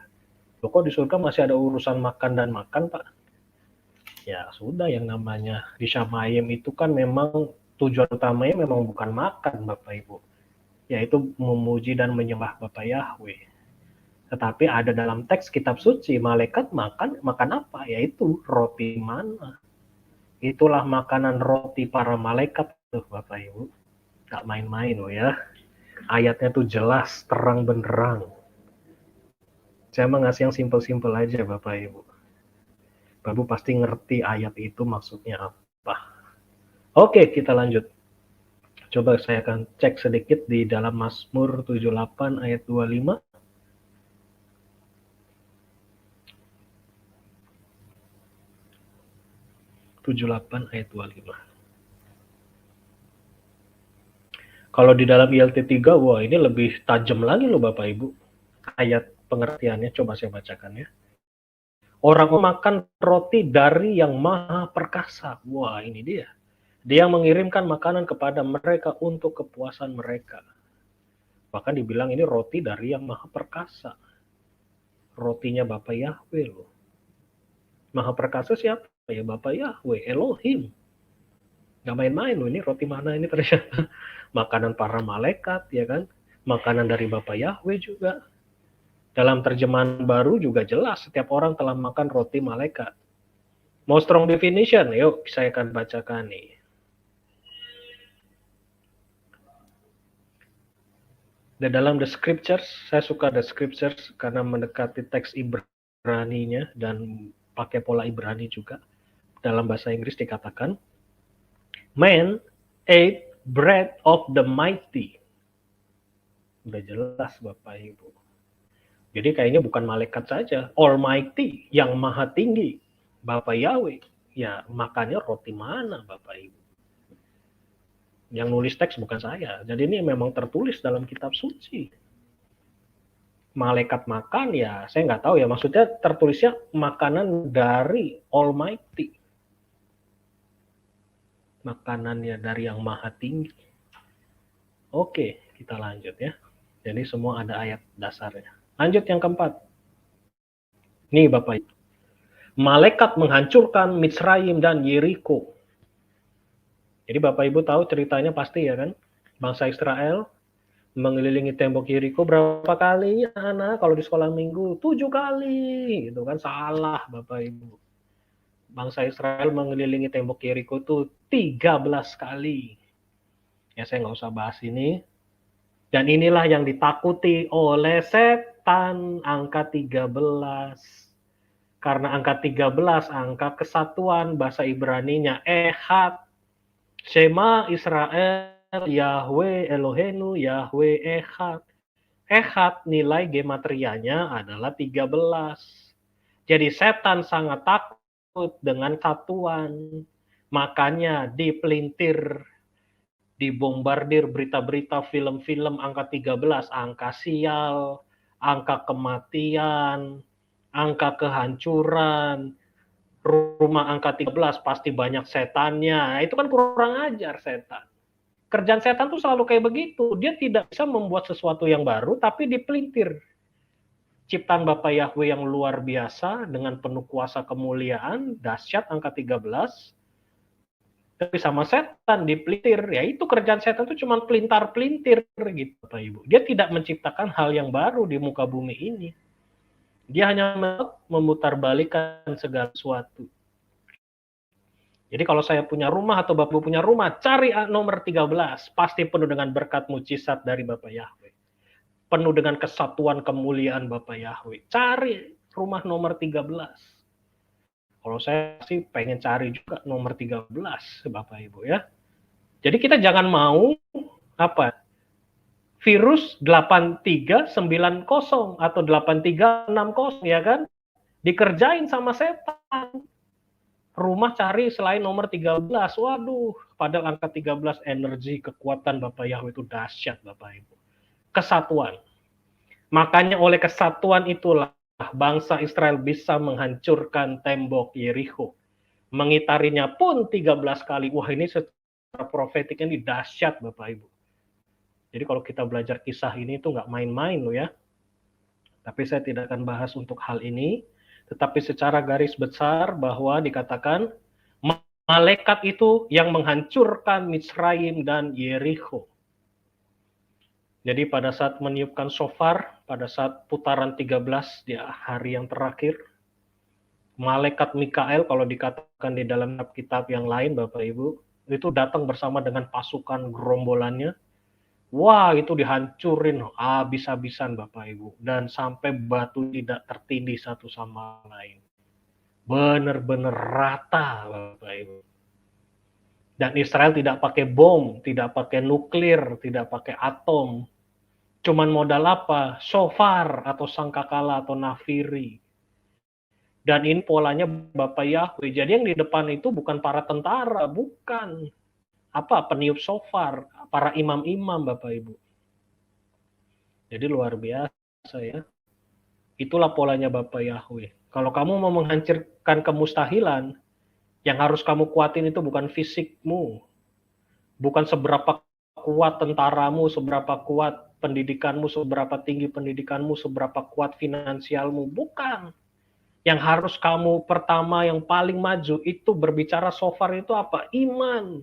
Loh, kok di surga masih ada urusan makan dan makan Pak? Ya sudah, yang namanya di Syamayim itu kan memang tujuan utamanya memang bukan makan Bapak Ibu. Yaitu memuji dan menyembah Bapak Yahweh. Tetapi ada dalam teks kitab suci, malaikat makan apa? Yaitu roti mana. Itulah makanan roti para malaikat tuh Bapak Ibu. Gak main-main loh ya. Ayatnya tuh jelas, terang benderang. Saya mengasih yang simpel-simpel aja Bapak Ibu. Bapak Ibu pasti ngerti ayat itu maksudnya apa. Oke, kita lanjut. Coba saya akan cek sedikit di dalam Mazmur 78 ayat 25. ayat 25. Kalau di dalam ILT 3, wah ini lebih tajam lagi loh Bapak Ibu. Ayat pengertiannya coba saya bacakan ya. Orang makan roti dari yang maha perkasa. Wah ini dia. Dia mengirimkan makanan kepada mereka untuk kepuasan mereka. Bahkan dibilang ini roti dari yang maha perkasa. Rotinya Bapak Yahweh loh. Maha perkasa siapa? Ya Bapak Yahweh, Elohim. Gak main-main loh, ini roti mana ini ternyata. Makanan para malaikat, ya kan? Makanan dari Bapak Yahweh juga. Dalam terjemahan baru juga jelas, setiap orang telah makan roti malaikat. Mau strong definition? Yuk, saya akan bacakan nih. Dan dalam the scriptures, saya suka the scriptures karena mendekati teks Ibrani-nya dan pakai pola Ibrani juga. Dalam bahasa Inggris dikatakan, man ate bread of the mighty. Udah jelas Bapak Ibu. Jadi kayaknya bukan malaikat saja, Almighty, yang maha tinggi, Bapak Yahweh. Ya makannya roti mana Bapak Ibu. Yang nulis teks bukan saya. Jadi ini memang tertulis dalam kitab suci. Malaikat makan ya saya nggak tahu ya. Maksudnya tertulisnya makanan dari Almighty. Makanannya dari yang maha tinggi. Oke, kita lanjut ya. Jadi semua ada ayat dasarnya. Lanjut yang keempat. Nih Bapak Ibu. Malaikat menghancurkan Mitsraim dan Yeriko. Jadi Bapak Ibu tahu ceritanya pasti ya kan? Bangsa Israel mengelilingi tembok Yeriko berapa kali anak kalau di sekolah minggu? 7 kali. Itu kan salah Bapak Ibu. Bangsa Israel mengelilingi tembok Yeriko itu 13 kali. Ya saya nggak usah bahas ini. Dan inilah yang ditakuti oleh setan, angka 13. Karena angka 13, angka kesatuan, bahasa Ibraninya Ehad. Shema Israel, Yahweh Elohenu, Yahweh Ehad. Ehad nilai gematrianya adalah 13. Jadi setan sangat takut dengan satuan. Makanya dipelintir, dibombardir berita-berita film-film angka 13, angka sial, angka kematian, angka kehancuran, rumah angka 13 pasti banyak setannya. Itu kan kurang ajar setan. Kerjaan setan tuh selalu kayak begitu. Dia tidak bisa membuat sesuatu yang baru, tapi dipelintir. Ciptaan Bapak Yahweh yang luar biasa, dengan penuh kuasa kemuliaan, dahsyat angka 13, tapi sama setan dipelintir. Ya itu kerjaan setan itu cuma pelintar-pelintir gitu Bapak Ibu. Dia tidak menciptakan hal yang baru di muka bumi ini. Dia hanya memutarbalikkan segala sesuatu. Jadi kalau saya punya rumah atau Bapak punya rumah, cari nomor 13. Pasti penuh dengan berkat mujizat dari Bapak Yahweh. Penuh dengan kesatuan kemuliaan Bapak Yahweh. Cari rumah nomor 13. Kalau saya sih pengen cari juga nomor 13, Bapak Ibu ya. Jadi kita jangan mau apa? Virus 8390 atau 8360 ya kan? Dikerjain sama setan. Rumah cari selain nomor 13. Waduh, padahal angka 13 energi, kekuatan Bapak Yahweh itu dahsyat Bapak Ibu. Kesatuan. Makanya oleh kesatuan itulah bangsa Israel bisa menghancurkan tembok Yeriko. Mengitarinya pun 13 kali. Wah, ini secara profetik ini dahsyat Bapak Ibu. Jadi kalau kita belajar kisah ini itu nggak main-main loh ya. Tapi saya tidak akan bahas untuk hal ini. Tetapi secara garis besar bahwa dikatakan malaikat itu yang menghancurkan Misraim dan Yeriko. Jadi pada saat meniupkan shofar, pada saat putaran 13 di hari yang terakhir, malaikat Mikael kalau dikatakan di dalam kitab yang lain Bapak Ibu, itu datang bersama dengan pasukan gerombolannya. Wah, itu dihancurin habis-habisan Bapak Ibu. Dan sampai batu tidak tertindih satu sama lain. Benar-benar rata Bapak Ibu. Dan Israel tidak pakai bom, tidak pakai nuklir, tidak pakai atom. Cuman modal apa? Shofar atau sangkakala atau nafiri. Dan ini polanya Bapak Yahweh. Jadi yang di depan itu bukan para tentara, bukan. Apa? Peniup shofar, para imam-imam Bapak Ibu. Jadi luar biasa ya. Itulah polanya Bapak Yahweh. Kalau kamu mau menghancurkan kemustahilan, yang harus kamu kuatin itu bukan fisikmu. Bukan seberapa kuat tentaramu, seberapa kuat pendidikanmu, seberapa tinggi pendidikanmu, seberapa kuat finansialmu. Bukan. Yang harus kamu pertama, yang paling maju, itu berbicara shofar itu apa? Iman.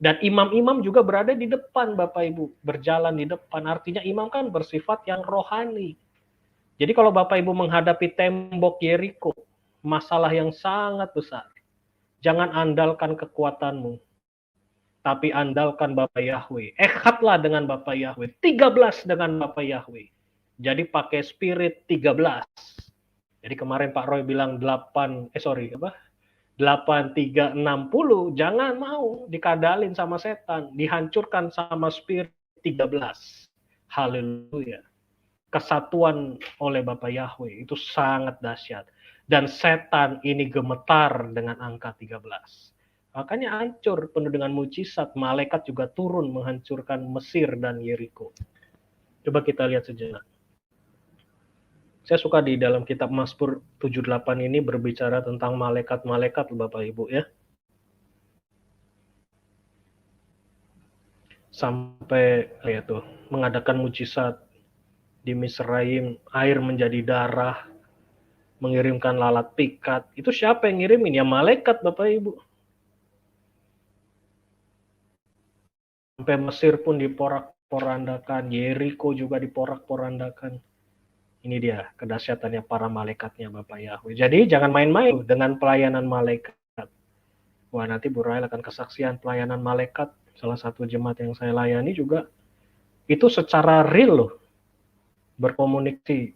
Dan imam-imam juga berada di depan Bapak Ibu. Berjalan di depan. Artinya imam kan bersifat yang rohani. Jadi kalau Bapak Ibu menghadapi tembok Yeriko, masalah yang sangat besar. Jangan andalkan kekuatanmu. Tapi andalkan Bapak Yahweh. Ekhatlah dengan Bapak Yahweh. 13 dengan Bapak Yahweh. Jadi pakai spirit 13. Jadi kemarin Pak Roy bilang 8360, jangan mau dikadalin sama setan, dihancurkan sama spirit 13. Haleluya. Kesatuan oleh Bapak Yahweh itu sangat dahsyat. Dan setan ini gemetar dengan angka 13. Makanya hancur penuh dengan mujizat. Malaikat juga turun menghancurkan Mesir dan Yeriko. Coba kita lihat sejenak. Saya suka di dalam kitab Mazmur 78 ini berbicara tentang malaikat-malaikat Bapak Ibu ya. Sampai ya tuh mengadakan mujizat di Misraim, air menjadi darah, mengirimkan lalat pikat. Itu siapa yang ngirimin? Ya malaikat Bapak Ibu. Sampai Mesir pun diporak-porandakan, Yeriko juga diporak-porandakan. Ini dia kedahsyatannya para malaikatnya Bapak Yahweh. Jadi jangan main-main dengan pelayanan malaikat. Wah, nanti Bu Rael akan kesaksian pelayanan malaikat. Salah satu jemaat yang saya layani juga itu secara real loh berkomunikasi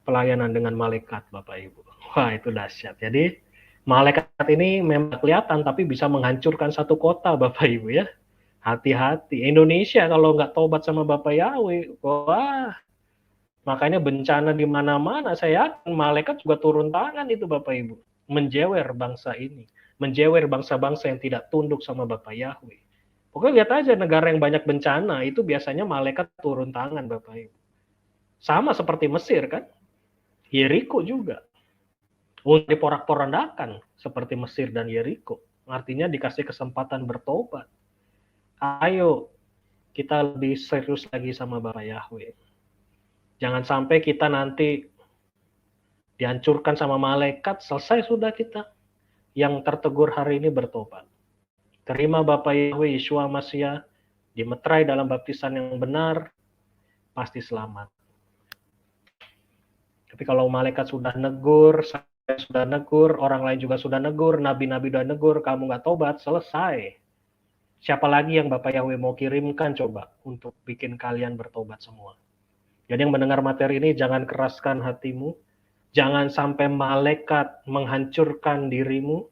pelayanan dengan malaikat Bapak Ibu. Wah, itu dahsyat. Jadi malaikat ini memang kelihatan tapi bisa menghancurkan satu kota Bapak Ibu ya. Hati-hati. Indonesia kalau nggak tobat sama Bapak Yahweh, wah, makanya bencana di mana-mana. Saya yakin malaikat juga turun tangan itu Bapak Ibu. Menjewer bangsa ini. Menjewer bangsa-bangsa yang tidak tunduk sama Bapak Yahweh. Pokoknya lihat aja negara yang banyak bencana, itu biasanya malaikat turun tangan Bapak Ibu. Sama seperti Mesir kan. Yeriko juga. Diporak-porandakan seperti Mesir dan Yeriko. Artinya dikasih kesempatan bertobat. Ayo kita lebih serius lagi sama Bapak Yahweh. Jangan sampai kita nanti dihancurkan sama malaikat, selesai sudah kita. Yang tertegur hari ini bertobat. Terima Bapak Yahweh Yeshua Mashiach, dimeterai dalam baptisan yang benar, pasti selamat. Tapi kalau malaikat sudah negur, sudah negur, orang lain juga sudah negur, nabi-nabi sudah negur, kamu nggak tobat, selesai. Siapa lagi yang Bapak Yahweh mau kirimkan coba untuk bikin kalian bertobat semua? Jadi yang mendengar materi ini jangan keraskan hatimu, jangan sampai malaikat menghancurkan dirimu.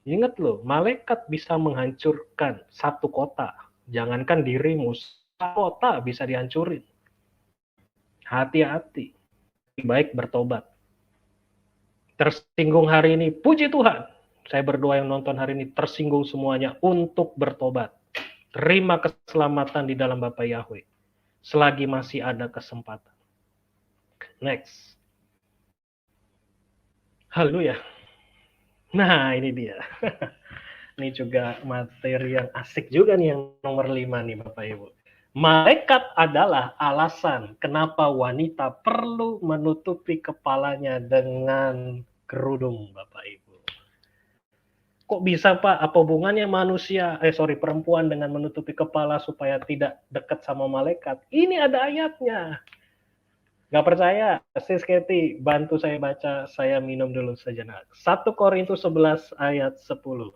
Ingat loh, malaikat bisa menghancurkan satu kota. Jangankan dirimu, satu kota bisa dihancurin. Hati-hati, lebih baik bertobat. Tersinggung hari ini, puji Tuhan. Saya berdoa yang nonton hari ini tersinggung semuanya untuk bertobat. Terima keselamatan di dalam Bapa Yahweh. Selagi masih ada kesempatan. Next. Haleluya. Nah, ini dia. Ini juga materi yang asik juga nih yang nomor 5 nih Bapak Ibu. Malaikat adalah alasan kenapa wanita perlu menutupi kepalanya dengan kerudung Bapak Ibu. Kok bisa Pak? Apa hubungannya perempuan dengan menutupi kepala supaya tidak dekat sama malaikat? Ini ada ayatnya. Gak percaya? Sis Keti, bantu saya baca, saya minum dulu sejenak. 1 Korintus 11 ayat 10.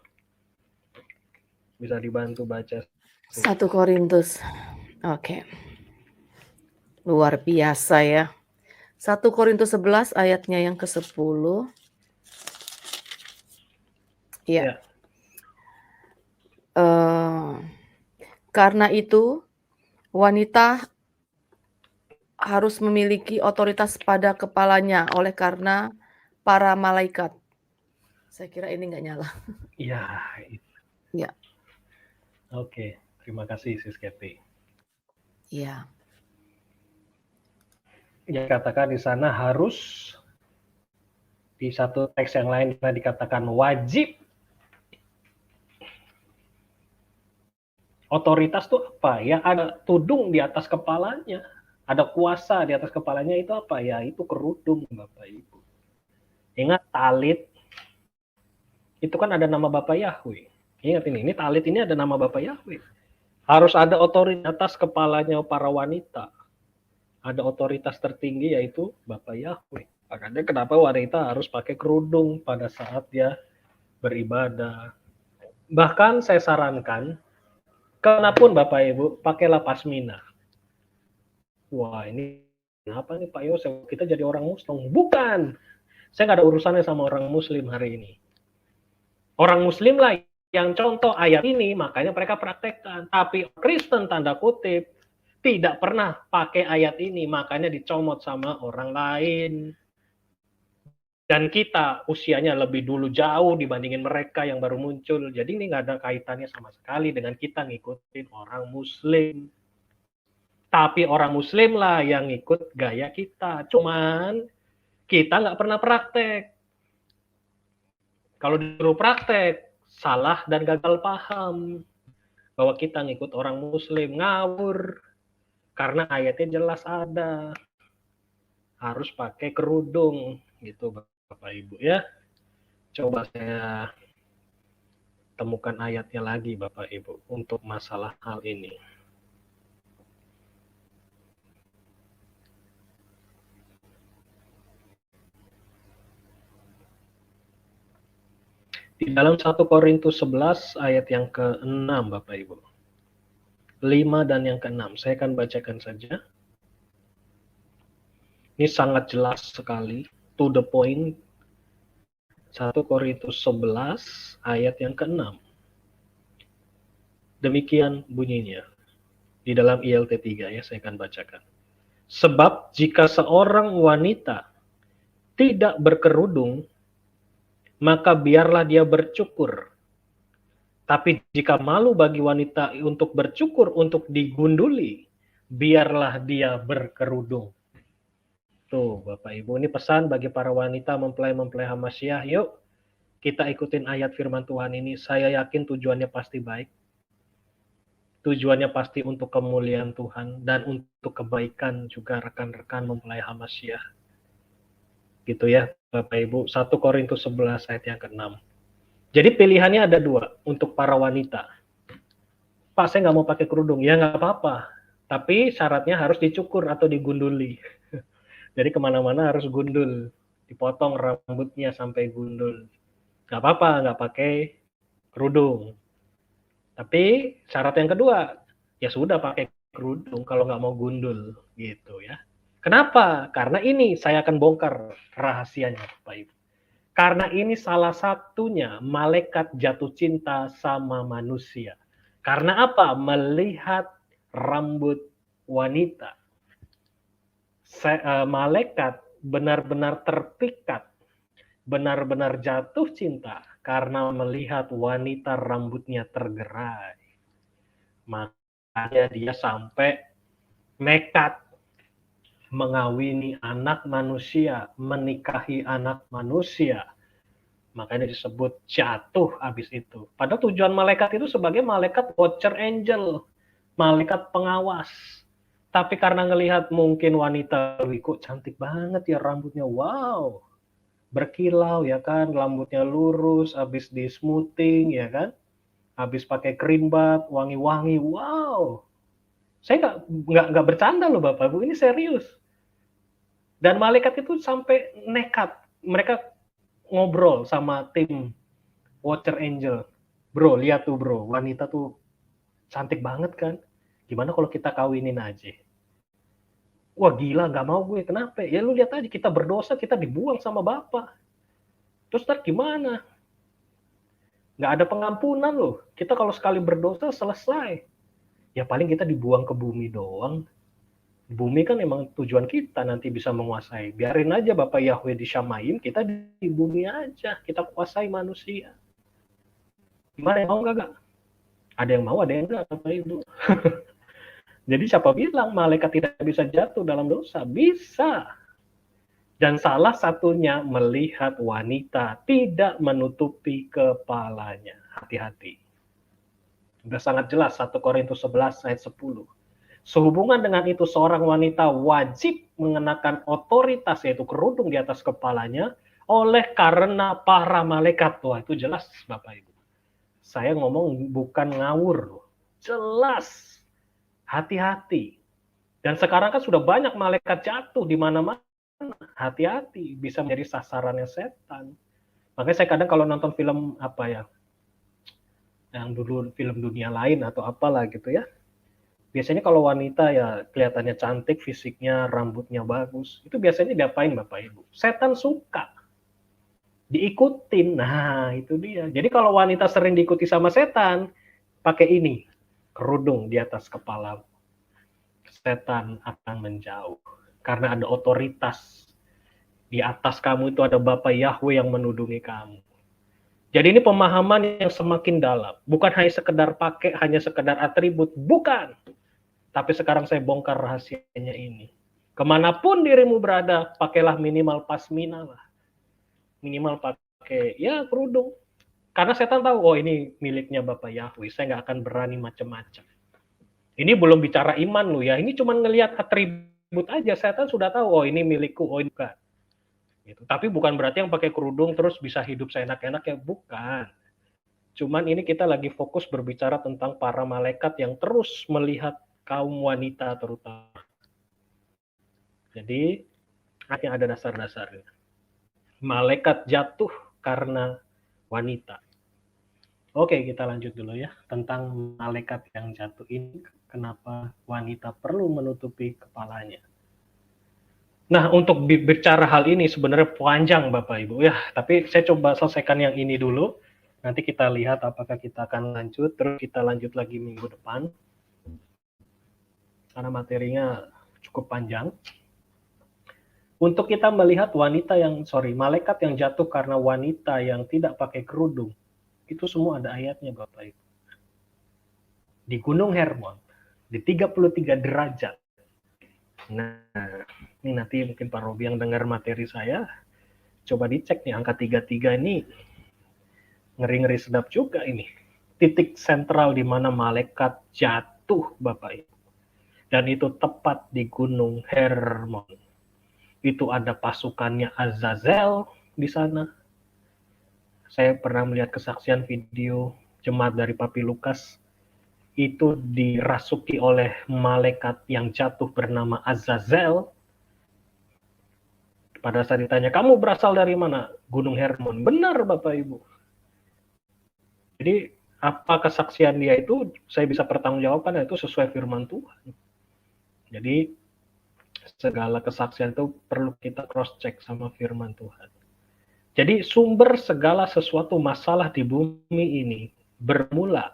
Bisa dibantu baca. 1 Korintus. Oke. Luar biasa ya. 1 Korintus 11 ayatnya yang ke-10. Ya. Karena itu wanita harus memiliki otoritas pada kepalanya oleh karena para malaikat. Saya kira ini nggak nyala. Iya. Ya. Oke, terima kasih Sis Keti. Iya. Ya, katakan di sana harus, di satu teks yang lain dikatakan wajib. Otoritas itu apa? Ya ada tudung di atas kepalanya, ada kuasa di atas kepalanya, itu apa? Ya itu kerudung Bapak Ibu. Ingat talit, itu kan ada nama Bapak Yahweh. Ingat ini talit ini ada nama Bapak Yahweh. Harus ada otoritas atas kepalanya para wanita. Ada otoritas tertinggi yaitu Bapak Yahweh. Makanya kenapa wanita harus pakai kerudung pada saat dia beribadah. Bahkan saya sarankan, kemanapun Bapak Ibu, pakailah pasmina. Wah ini kenapa nih Pak Yosef, kita jadi orang Muslim? Bukan, saya nggak ada urusannya sama orang Muslim hari ini. Orang Muslim lah yang contoh ayat ini, makanya mereka praktekkan. Tapi Kristen tanda kutip tidak pernah pakai ayat ini, makanya dicomot sama orang lain. Dan kita usianya lebih dulu jauh dibandingin mereka yang baru muncul. Jadi ini nggak ada kaitannya sama sekali dengan kita ngikutin orang Muslim. Tapi orang Muslim lah yang ngikut gaya kita. Cuman kita nggak pernah praktek. Kalau disuruh praktek, salah dan gagal paham. Bahwa kita ngikut orang Muslim, ngawur. Karena ayatnya jelas ada. Harus pakai kerudung. Gitu Bapak Ibu ya. Coba saya temukan ayatnya lagi Bapak Ibu untuk masalah hal ini. Di dalam 1 Korintus 11 ayat yang ke-6 Bapak Ibu. 5 dan yang ke-6. Saya akan bacakan saja. Ini sangat jelas sekali. To the point. 1 Korintus 11 ayat yang ke-6. Demikian bunyinya. Di dalam ILT 3 ya, saya akan bacakan. Sebab jika seorang wanita tidak berkerudung, maka biarlah dia bercukur. Tapi jika malu bagi wanita untuk bercukur, untuk digunduli, biarlah dia berkerudung. Tuh Bapak Ibu, ini pesan bagi para wanita mempelai-mempelai Hamasyah. Yuk kita ikutin ayat firman Tuhan ini. Saya yakin tujuannya pasti baik. Tujuannya pasti untuk kemuliaan Tuhan dan untuk kebaikan juga rekan-rekan mempelai Hamasyah. Gitu ya Bapak Ibu. 1 Korintus 11 ayat yang ke-6. Jadi pilihannya ada 2 untuk para wanita. Pak, saya nggak mau pakai kerudung. Ya nggak apa-apa. Tapi syaratnya harus dicukur atau digunduli. Jadi kemana-mana harus gundul. dipotong rambutnya sampai gundul. Nggak apa-apa, nggak pakai kerudung. Tapi syarat yang kedua, ya sudah pakai kerudung kalau nggak mau gundul gitu ya. Kenapa? Karena ini saya akan bongkar rahasianya, Bapak Ibu. Karena ini salah satunya malaikat jatuh cinta sama manusia. Karena apa? Melihat rambut wanita. Malaikat benar-benar terpikat, benar-benar jatuh cinta karena melihat wanita rambutnya tergerai. Makanya dia sampai nekat mengawini anak manusia, menikahi anak manusia. Makanya disebut jatuh habis itu. Padahal tujuan malaikat itu sebagai malaikat watcher angel, malaikat pengawas. Tapi karena ngelihat mungkin wanita, kok cantik banget ya rambutnya, wow, berkilau ya kan, rambutnya lurus, habis di smoothing ya kan, habis pakai krim bat, wangi-wangi, wow. Saya nggak bercanda loh Bapak Ibu, ini serius. Dan malaikat itu sampai nekat, mereka ngobrol sama tim Watcher Angel. Bro, lihat tuh bro, wanita tuh cantik banget kan. Gimana kalau kita kawinin aja? Wah gila, nggak mau gue. Kenapa? Ya lu lihat aja, kita berdosa, kita dibuang sama Bapak. Terus ntar gimana? Nggak ada pengampunan loh. Kita kalau sekali berdosa, selesai. Ya paling kita dibuang ke bumi doang. Bumi kan emang tujuan kita nanti bisa menguasai. Biarin aja Bapak Yahweh di Syamaim, kita di bumi aja. Kita kuasai manusia. Gimana, mau nggak? Ada yang mau, ada yang enggak, Bapak Ibu. Jadi siapa bilang malaikat tidak bisa jatuh dalam dosa? Bisa. Dan salah satunya melihat wanita tidak menutupi kepalanya. Hati-hati. Sudah sangat jelas 1 Korintus 11 ayat 10. Sehubungan dengan itu seorang wanita wajib mengenakan otoritas yaitu kerudung di atas kepalanya oleh karena para malaikat. Wah, itu jelas Bapak Ibu. Saya ngomong bukan ngawur. Jelas. Hati-hati. Dan sekarang kan sudah banyak malaikat jatuh di mana-mana. Hati-hati, bisa menjadi sasarannya setan. Makanya saya kadang kalau nonton film apa ya, yang dulu film dunia lain atau apalah gitu ya, biasanya kalau wanita ya kelihatannya cantik, fisiknya, rambutnya bagus, itu biasanya diapain Bapak Ibu? Setan suka. Diikutin. Nah, itu dia. Jadi kalau wanita sering diikuti sama setan, pakai ini, kerudung di atas kepala. Setan akan menjauh. Karena ada otoritas. Di atas kamu itu ada Bapa Yahweh yang menudungi kamu. Jadi ini pemahaman yang semakin dalam. Bukan hanya sekedar pakai, hanya sekedar atribut. Bukan. Tapi sekarang saya bongkar rahasianya ini. Kemanapun dirimu berada, pakailah minimal pasmina lah. Minimal pakai, ya kerudung. Karena setan tahu, oh ini miliknya Bapak Yahweh. Saya nggak akan berani macam-macam. Ini belum bicara iman lu ya. Ini cuma ngelihat atribut aja. Setan sudah tahu, oh ini milikku, oh ini bukan. Gitu. Tapi bukan berarti yang pakai kerudung terus bisa hidup seenak-enak ya, bukan. Cuman ini kita lagi fokus berbicara tentang para malaikat yang terus melihat kaum wanita terutama. Jadi ada dasar-dasarnya. Malaikat jatuh karena wanita. Oke, kita lanjut dulu ya tentang malaikat yang jatuh ini. Kenapa wanita perlu menutupi kepalanya? Nah, untuk bicara hal ini sebenarnya panjang Bapak Ibu ya, tapi saya coba selesaikan yang ini dulu. Nanti kita lihat apakah kita akan lanjut, terus kita lanjut lagi minggu depan. Karena materinya cukup panjang. Untuk kita melihat malaikat yang jatuh karena wanita yang tidak pakai kerudung, itu semua ada ayatnya Bapak Ibu. Di Gunung Hermon, di 33 derajat. Nah, ini nanti mungkin Pak Robi yang dengar materi saya, coba dicek nih angka 33 ini ngeri-ngeri sedap juga ini. Titik sentral di mana malaikat jatuh Bapak Ibu. Dan itu tepat di Gunung Hermon. Itu ada pasukannya Azazel di sana. Saya pernah melihat kesaksian video jemaat dari Papi Lukas itu dirasuki oleh malaikat yang jatuh bernama Azazel. Pada saat ditanya, kamu berasal dari mana? Gunung Hermon. Benar Bapak Ibu. Jadi apa kesaksian dia itu, saya bisa pertanggungjawabkan, itu sesuai firman Tuhan. Jadi segala kesaksian itu perlu kita cross check sama firman Tuhan. Jadi sumber segala sesuatu masalah di bumi ini bermula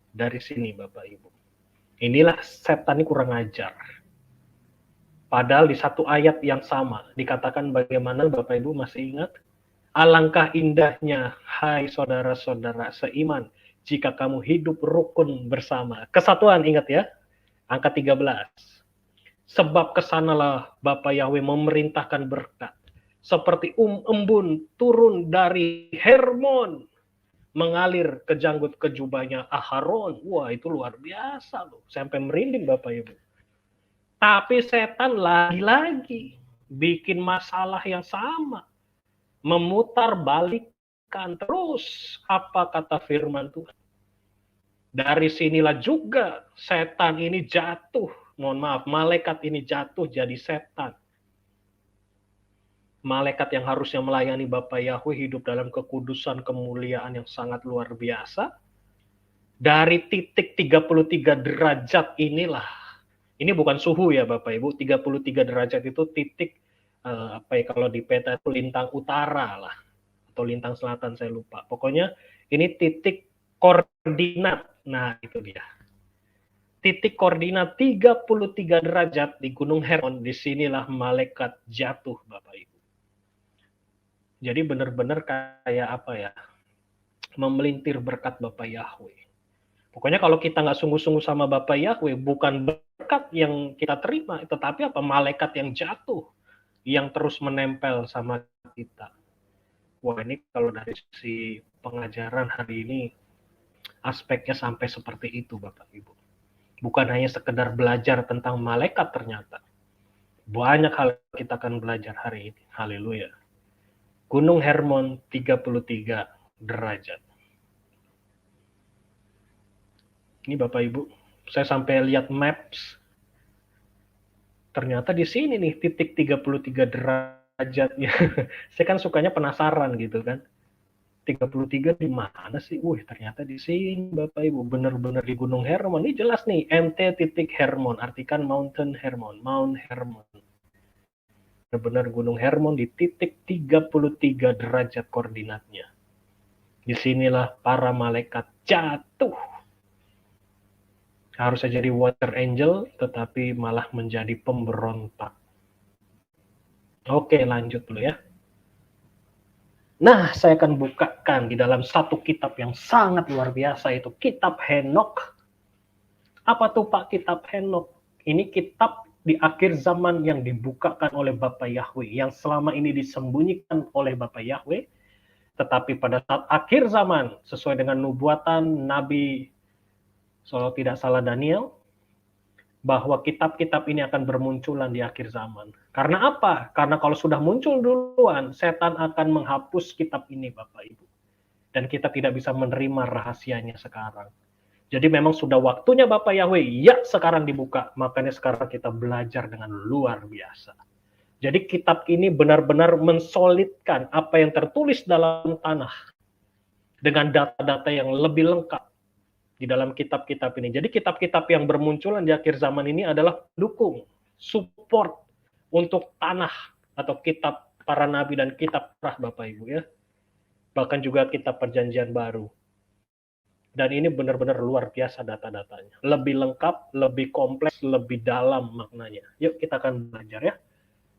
dari sini Bapak Ibu. Inilah setan ini kurang ajar. Padahal di satu ayat yang sama dikatakan bagaimana Bapak Ibu masih ingat? Alangkah indahnya, hai saudara-saudara seiman, jika kamu hidup rukun bersama. Kesatuan, ingat ya, angka 13. Sebab kesanalah Bapa Yahweh memerintahkan berkat, seperti embun turun dari Hermon, mengalir ke janggut ke jubahnya Aharon. Wah, itu luar biasa loh, sampai merinding Bapak Ibu. Tapi setan lagi-lagi bikin masalah yang sama, memutar balikan terus apa kata firman Tuhan. Dari sinilah juga setan ini jatuh, malaikat ini jatuh jadi setan. Malaikat yang harusnya melayani Bapa Yahweh hidup dalam kekudusan kemuliaan yang sangat luar biasa. Dari titik 33 derajat inilah, ini bukan suhu ya Bapak Ibu, 33 derajat itu titik kalau di peta itu lintang utara lah, atau lintang selatan saya lupa. Pokoknya ini titik koordinat. Nah, itu dia. Titik koordinat 33 derajat di Gunung Hermon, disinilah malaikat jatuh Bapak Ibu. Jadi benar-benar kayak apa ya, memelintir berkat Bapak Yahweh. Pokoknya kalau kita nggak sungguh-sungguh sama Bapak Yahweh, bukan berkat yang kita terima, tetapi apa, malaikat yang jatuh, yang terus menempel sama kita. Wah, ini kalau dari sisi pengajaran hari ini, aspeknya sampai seperti itu Bapak Ibu. Bukan hanya sekedar belajar tentang malaikat ternyata. Banyak hal kita akan belajar hari ini. Haleluya. Gunung Hermon 33 derajat. Ini Bapak Ibu, saya sampai lihat maps. Ternyata di sini nih titik 33 derajatnya. Saya kan sukanya penasaran gitu kan. 33 di mana sih? Ternyata di sini Bapak Ibu, benar-benar di Gunung Hermon. Ini jelas nih, MT titik Hermon, artikan Mountain Hermon, Mount Hermon. Benar-benar Gunung Hermon di titik 33 derajat koordinatnya. Disinilah para malaikat jatuh. Harusnya jadi water angel, tetapi malah menjadi pemberontak. Oke, lanjut dulu ya. Nah, saya akan bukakan di dalam satu kitab yang sangat luar biasa, itu kitab Henokh. Apa tuh Pak kitab Henokh? Ini kitab di akhir zaman yang dibukakan oleh Bapa Yahweh, yang selama ini disembunyikan oleh Bapa Yahweh, tetapi pada saat akhir zaman, sesuai dengan nubuatan Nabi, kalau tidak salah Daniel, bahwa kitab-kitab ini akan bermunculan di akhir zaman. Karena apa? Karena kalau sudah muncul duluan, setan akan menghapus kitab ini Bapak Ibu. Dan kita tidak bisa menerima rahasianya sekarang. Jadi memang sudah waktunya Bapak Yahweh, ya sekarang dibuka. Makanya sekarang kita belajar dengan luar biasa. Jadi kitab ini benar-benar mensolidkan apa yang tertulis dalam tanah. Dengan data-data yang lebih lengkap di dalam kitab-kitab ini. Jadi kitab-kitab yang bermunculan di akhir zaman ini adalah dukung, support untuk tanah atau kitab para nabi dan kitab Torah Bapak Ibu ya. Bahkan juga kitab Perjanjian Baru. Dan ini benar-benar luar biasa data-datanya. Lebih lengkap, lebih kompleks, lebih dalam maknanya. Yuk kita akan belajar ya.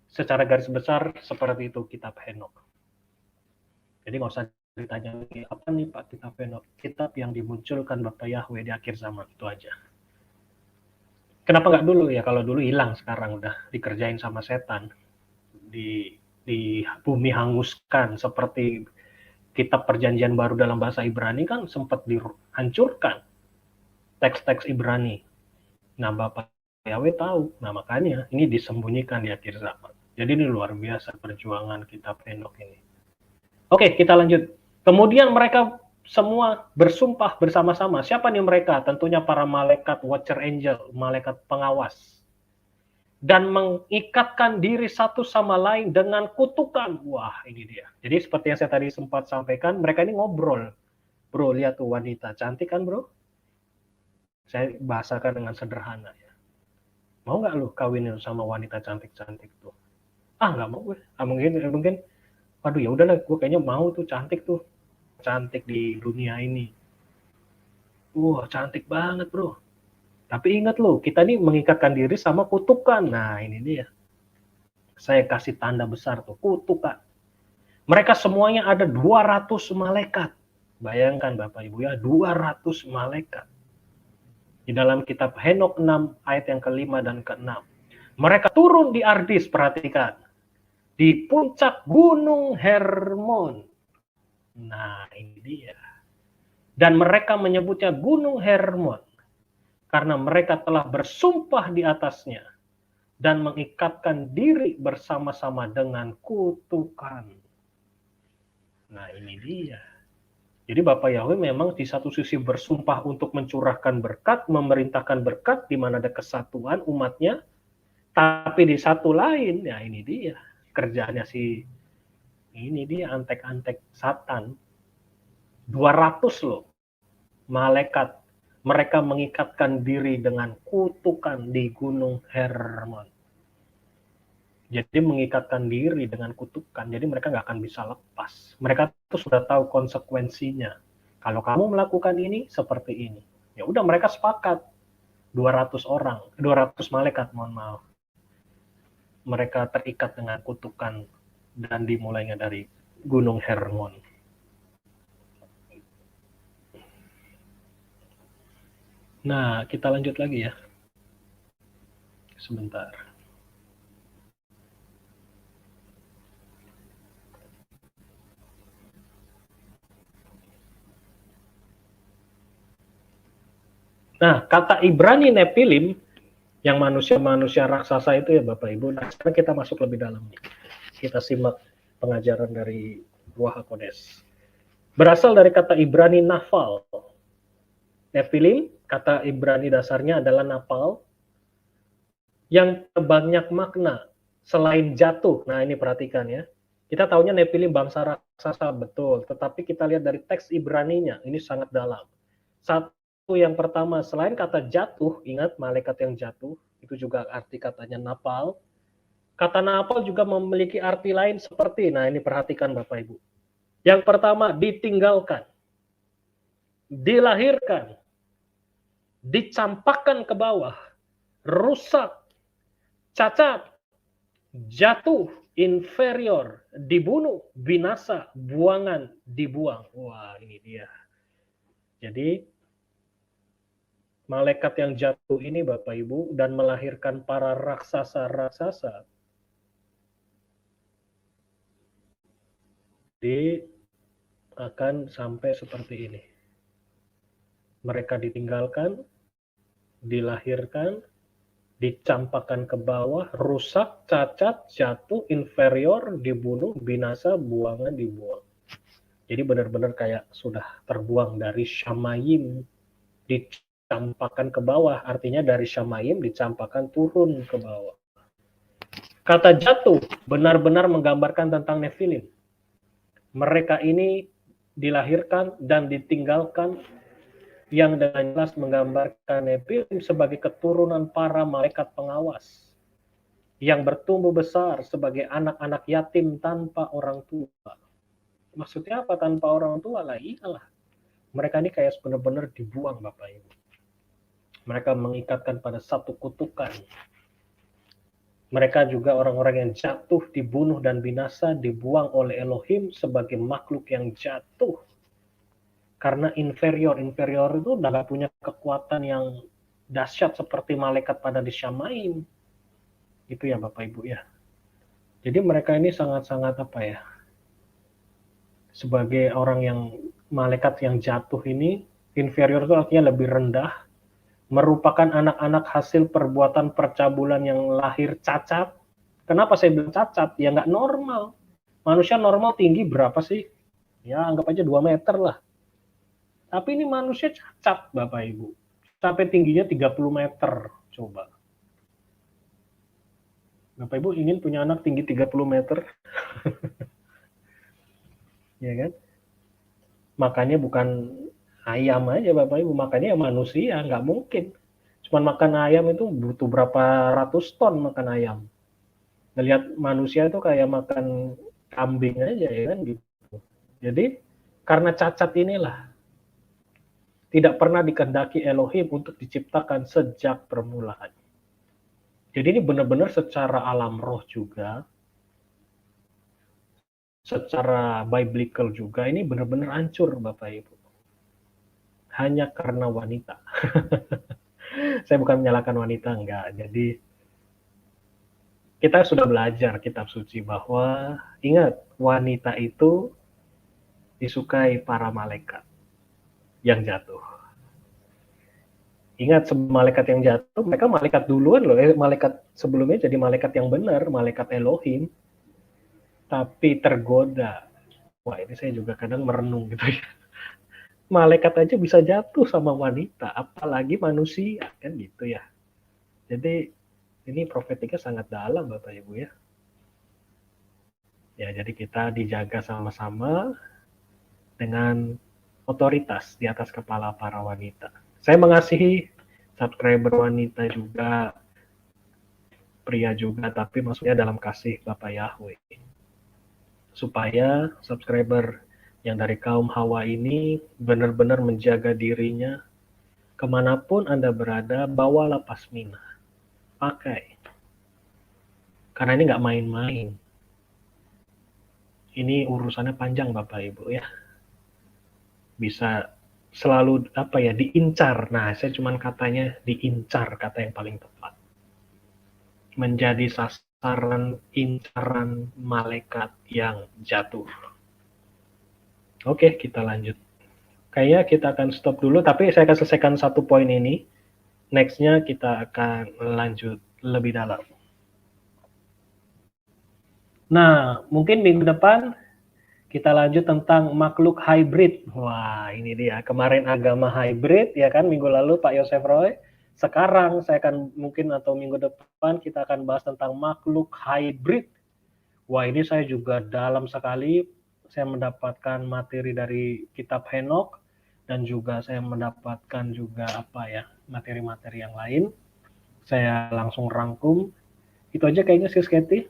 Secara garis besar seperti itu kitab Henokh. Jadi nggak usah ditanya lagi, apa nih Pak kitab Henokh? Kitab yang dimunculkan Bapak Yahweh di akhir zaman, itu aja. Kenapa nggak dulu ya? Kalau dulu hilang, sekarang udah dikerjain sama setan. Di bumi hanguskan, seperti kitab Perjanjian Baru dalam bahasa Ibrani kan sempat dihancurkan. Teks-teks Ibrani. Nah Bapak Yahweh tahu, nah makanya ini disembunyikan di akhir zaman. Jadi ini luar biasa perjuangan kitab Henokh ini. Oke, kita lanjut. Kemudian mereka semua bersumpah bersama-sama. Siapa nih mereka? Tentunya para malaikat watcher angel, malaikat pengawas. dan mengikatkan diri satu sama lain dengan kutukan. Wah, ini dia. Jadi seperti yang saya tadi sempat sampaikan, mereka ini ngobrol. Bro, lihat tuh wanita cantik kan, bro? Saya bahasakan dengan sederhana ya. Mau nggak lu kawin sama wanita cantik-cantik tuh? Ah, nggak mau gue. Ah, mungkin. Waduh, ya udahlah, gue kayaknya mau tuh cantik di dunia ini. Wah, cantik banget, bro. Tapi ingat loh, kita nih mengikatkan diri sama kutukan. Nah, ini dia. Saya kasih tanda besar tuh, kutukan. Mereka semuanya ada 200 malaikat. Bayangkan Bapak Ibu ya, 200 malaikat. Di dalam kitab Henok 6 ayat yang ke-5 dan ke-6. Mereka turun di Ardis, perhatikan. Di puncak Gunung Hermon. Nah, ini dia. Dan mereka menyebutnya Gunung Hermon karena mereka telah bersumpah di atasnya dan mengikatkan diri bersama-sama dengan kutukan. Nah, ini dia. Jadi Bapak Yahweh memang di satu sisi bersumpah untuk mencurahkan berkat, memerintahkan berkat di mana ada kesatuan umatnya, tapi di satu lain, ya ini dia, kerjaannya ini dia antek-antek Satan. 200 loh, malaikat. Mereka mengikatkan diri dengan kutukan di Gunung Hermon. Jadi mengikatkan diri dengan kutukan, jadi mereka nggak akan bisa lepas. Mereka tuh sudah tahu konsekuensinya. Kalau kamu melakukan ini, seperti ini. Ya udah mereka sepakat. 200 orang, 200 malaikat, mohon maaf. Mereka terikat dengan kutukan dan dimulainya dari Gunung Hermon. Nah, kita lanjut lagi ya. Sebentar. Nah, kata Ibrani Nepilim, yang manusia-manusia raksasa itu ya Bapak Ibu. Nah, sekarang kita masuk lebih dalam. Kita simak pengajaran dari Ruach HaKodes. Berasal dari kata Ibrani nafal. Nepilim, kata Ibrani dasarnya adalah nafal, yang banyak makna selain jatuh. Nah, ini perhatikan ya. Kita tahunya Nepilim bangsa raksasa, betul. Tetapi kita lihat dari teks Ibraninya, ini sangat dalam. Satu yang pertama, selain kata jatuh, ingat malaikat yang jatuh, itu juga arti katanya napal. Kata napal juga memiliki arti lain seperti, nah ini perhatikan Bapak Ibu. Yang pertama, ditinggalkan, dilahirkan, dicampakkan ke bawah, rusak, cacat, jatuh, inferior, dibunuh, binasa, buangan, dibuang. Wah, ini dia. Jadi malaikat yang jatuh ini Bapak Ibu dan melahirkan para raksasa-raksasa akan sampai seperti ini. Mereka ditinggalkan, dilahirkan, dicampakkan ke bawah, rusak, cacat, jatuh, inferior, dibunuh, binasa, buangan, dibuang. Jadi benar-benar kayak sudah terbuang dari Shamayim, dicampakkan ke bawah, artinya dari Shamayim dicampakkan turun ke bawah. Kata jatuh benar-benar menggambarkan tentang Nefilim. Mereka ini dilahirkan dan ditinggalkan, yang dengan jelas menggambarkan Nefilim sebagai keturunan para malaikat pengawas yang bertumbuh besar sebagai anak-anak yatim tanpa orang tua. Maksudnya apa tanpa orang tua lah? Iyalah. Mereka ini kayak benar-benar dibuang Bapak Ibu. Mereka mengikatkan pada satu kutukan. Mereka juga orang-orang yang jatuh, dibunuh dan binasa, dibuang oleh Elohim sebagai makhluk yang jatuh. Karena inferior itu udah gak punya kekuatan yang dahsyat seperti malaikat pada di Syamaim. Itu ya Bapak Ibu ya. Jadi mereka ini sangat-sangat apa ya, sebagai orang yang malaikat yang jatuh ini, inferior itu artinya lebih rendah, merupakan anak-anak hasil perbuatan percabulan yang lahir cacat. Kenapa saya bilang cacat? Ya nggak normal. Manusia normal tinggi berapa sih? Ya anggap aja 2 meter lah. Tapi ini manusia cacat Bapak Ibu. Sampai tingginya 30 meter. Coba. Bapak Ibu ingin punya anak tinggi 30 meter? Ya kan? Makannya bukan ayam aja Bapak Ibu, makannya ya manusia, nggak mungkin. Cuman makan ayam itu butuh berapa ratus ton makan ayam. Ngelihat manusia itu kayak makan kambing aja ya kan gitu. Jadi karena cacat inilah tidak pernah dikehendaki Elohim untuk diciptakan sejak permulaan. Jadi ini benar-benar secara alam roh juga, secara biblical juga, ini benar-benar hancur Bapak Ibu. Hanya karena wanita. Saya bukan menyalahkan wanita, enggak. Jadi kita sudah belajar kitab suci bahwa ingat, wanita itu disukai para malaikat yang jatuh. Ingat, sebelum malaikat yang jatuh, mereka malaikat duluan loh. Malaikat sebelumnya jadi malaikat yang benar, malaikat Elohim. Tapi tergoda. Wah, ini saya juga kadang merenung gitu ya. Malaikat aja bisa jatuh sama wanita, apalagi manusia, kan gitu ya. Jadi ini profetiknya sangat dalam Bapak Ibu ya. Ya, jadi kita dijaga sama-sama dengan otoritas di atas kepala para wanita. Saya mengasihi subscriber wanita juga, pria juga, tapi maksudnya dalam kasih Bapak Yahweh. Supaya subscriber yang dari kaum Hawa ini benar-benar menjaga dirinya. Kemanapun Anda berada, bawalah pasmina. Pakai. Karena ini nggak main-main. Ini urusannya panjang Bapak Ibu ya. Bisa selalu diincar. Nah, saya cuman katanya diincar, kata yang paling tepat. Menjadi sasaran incaran malaikat yang jatuh. Oke, kita lanjut. Kayaknya kita akan stop dulu, tapi saya akan selesaikan satu poin ini. Next-nya kita akan lanjut lebih dalam. Nah, mungkin minggu depan kita lanjut tentang makhluk hybrid. Wah, ini dia. Kemarin agama hybrid, ya kan, minggu lalu Pak Yosef Roy. Sekarang saya akan mungkin atau minggu depan kita akan bahas tentang makhluk hybrid. Wah, ini saya juga dalam sekali. Saya mendapatkan materi dari kitab Henok dan juga saya mendapatkan juga materi-materi yang lain. Saya langsung rangkum. Itu aja kayaknya Sis Katy.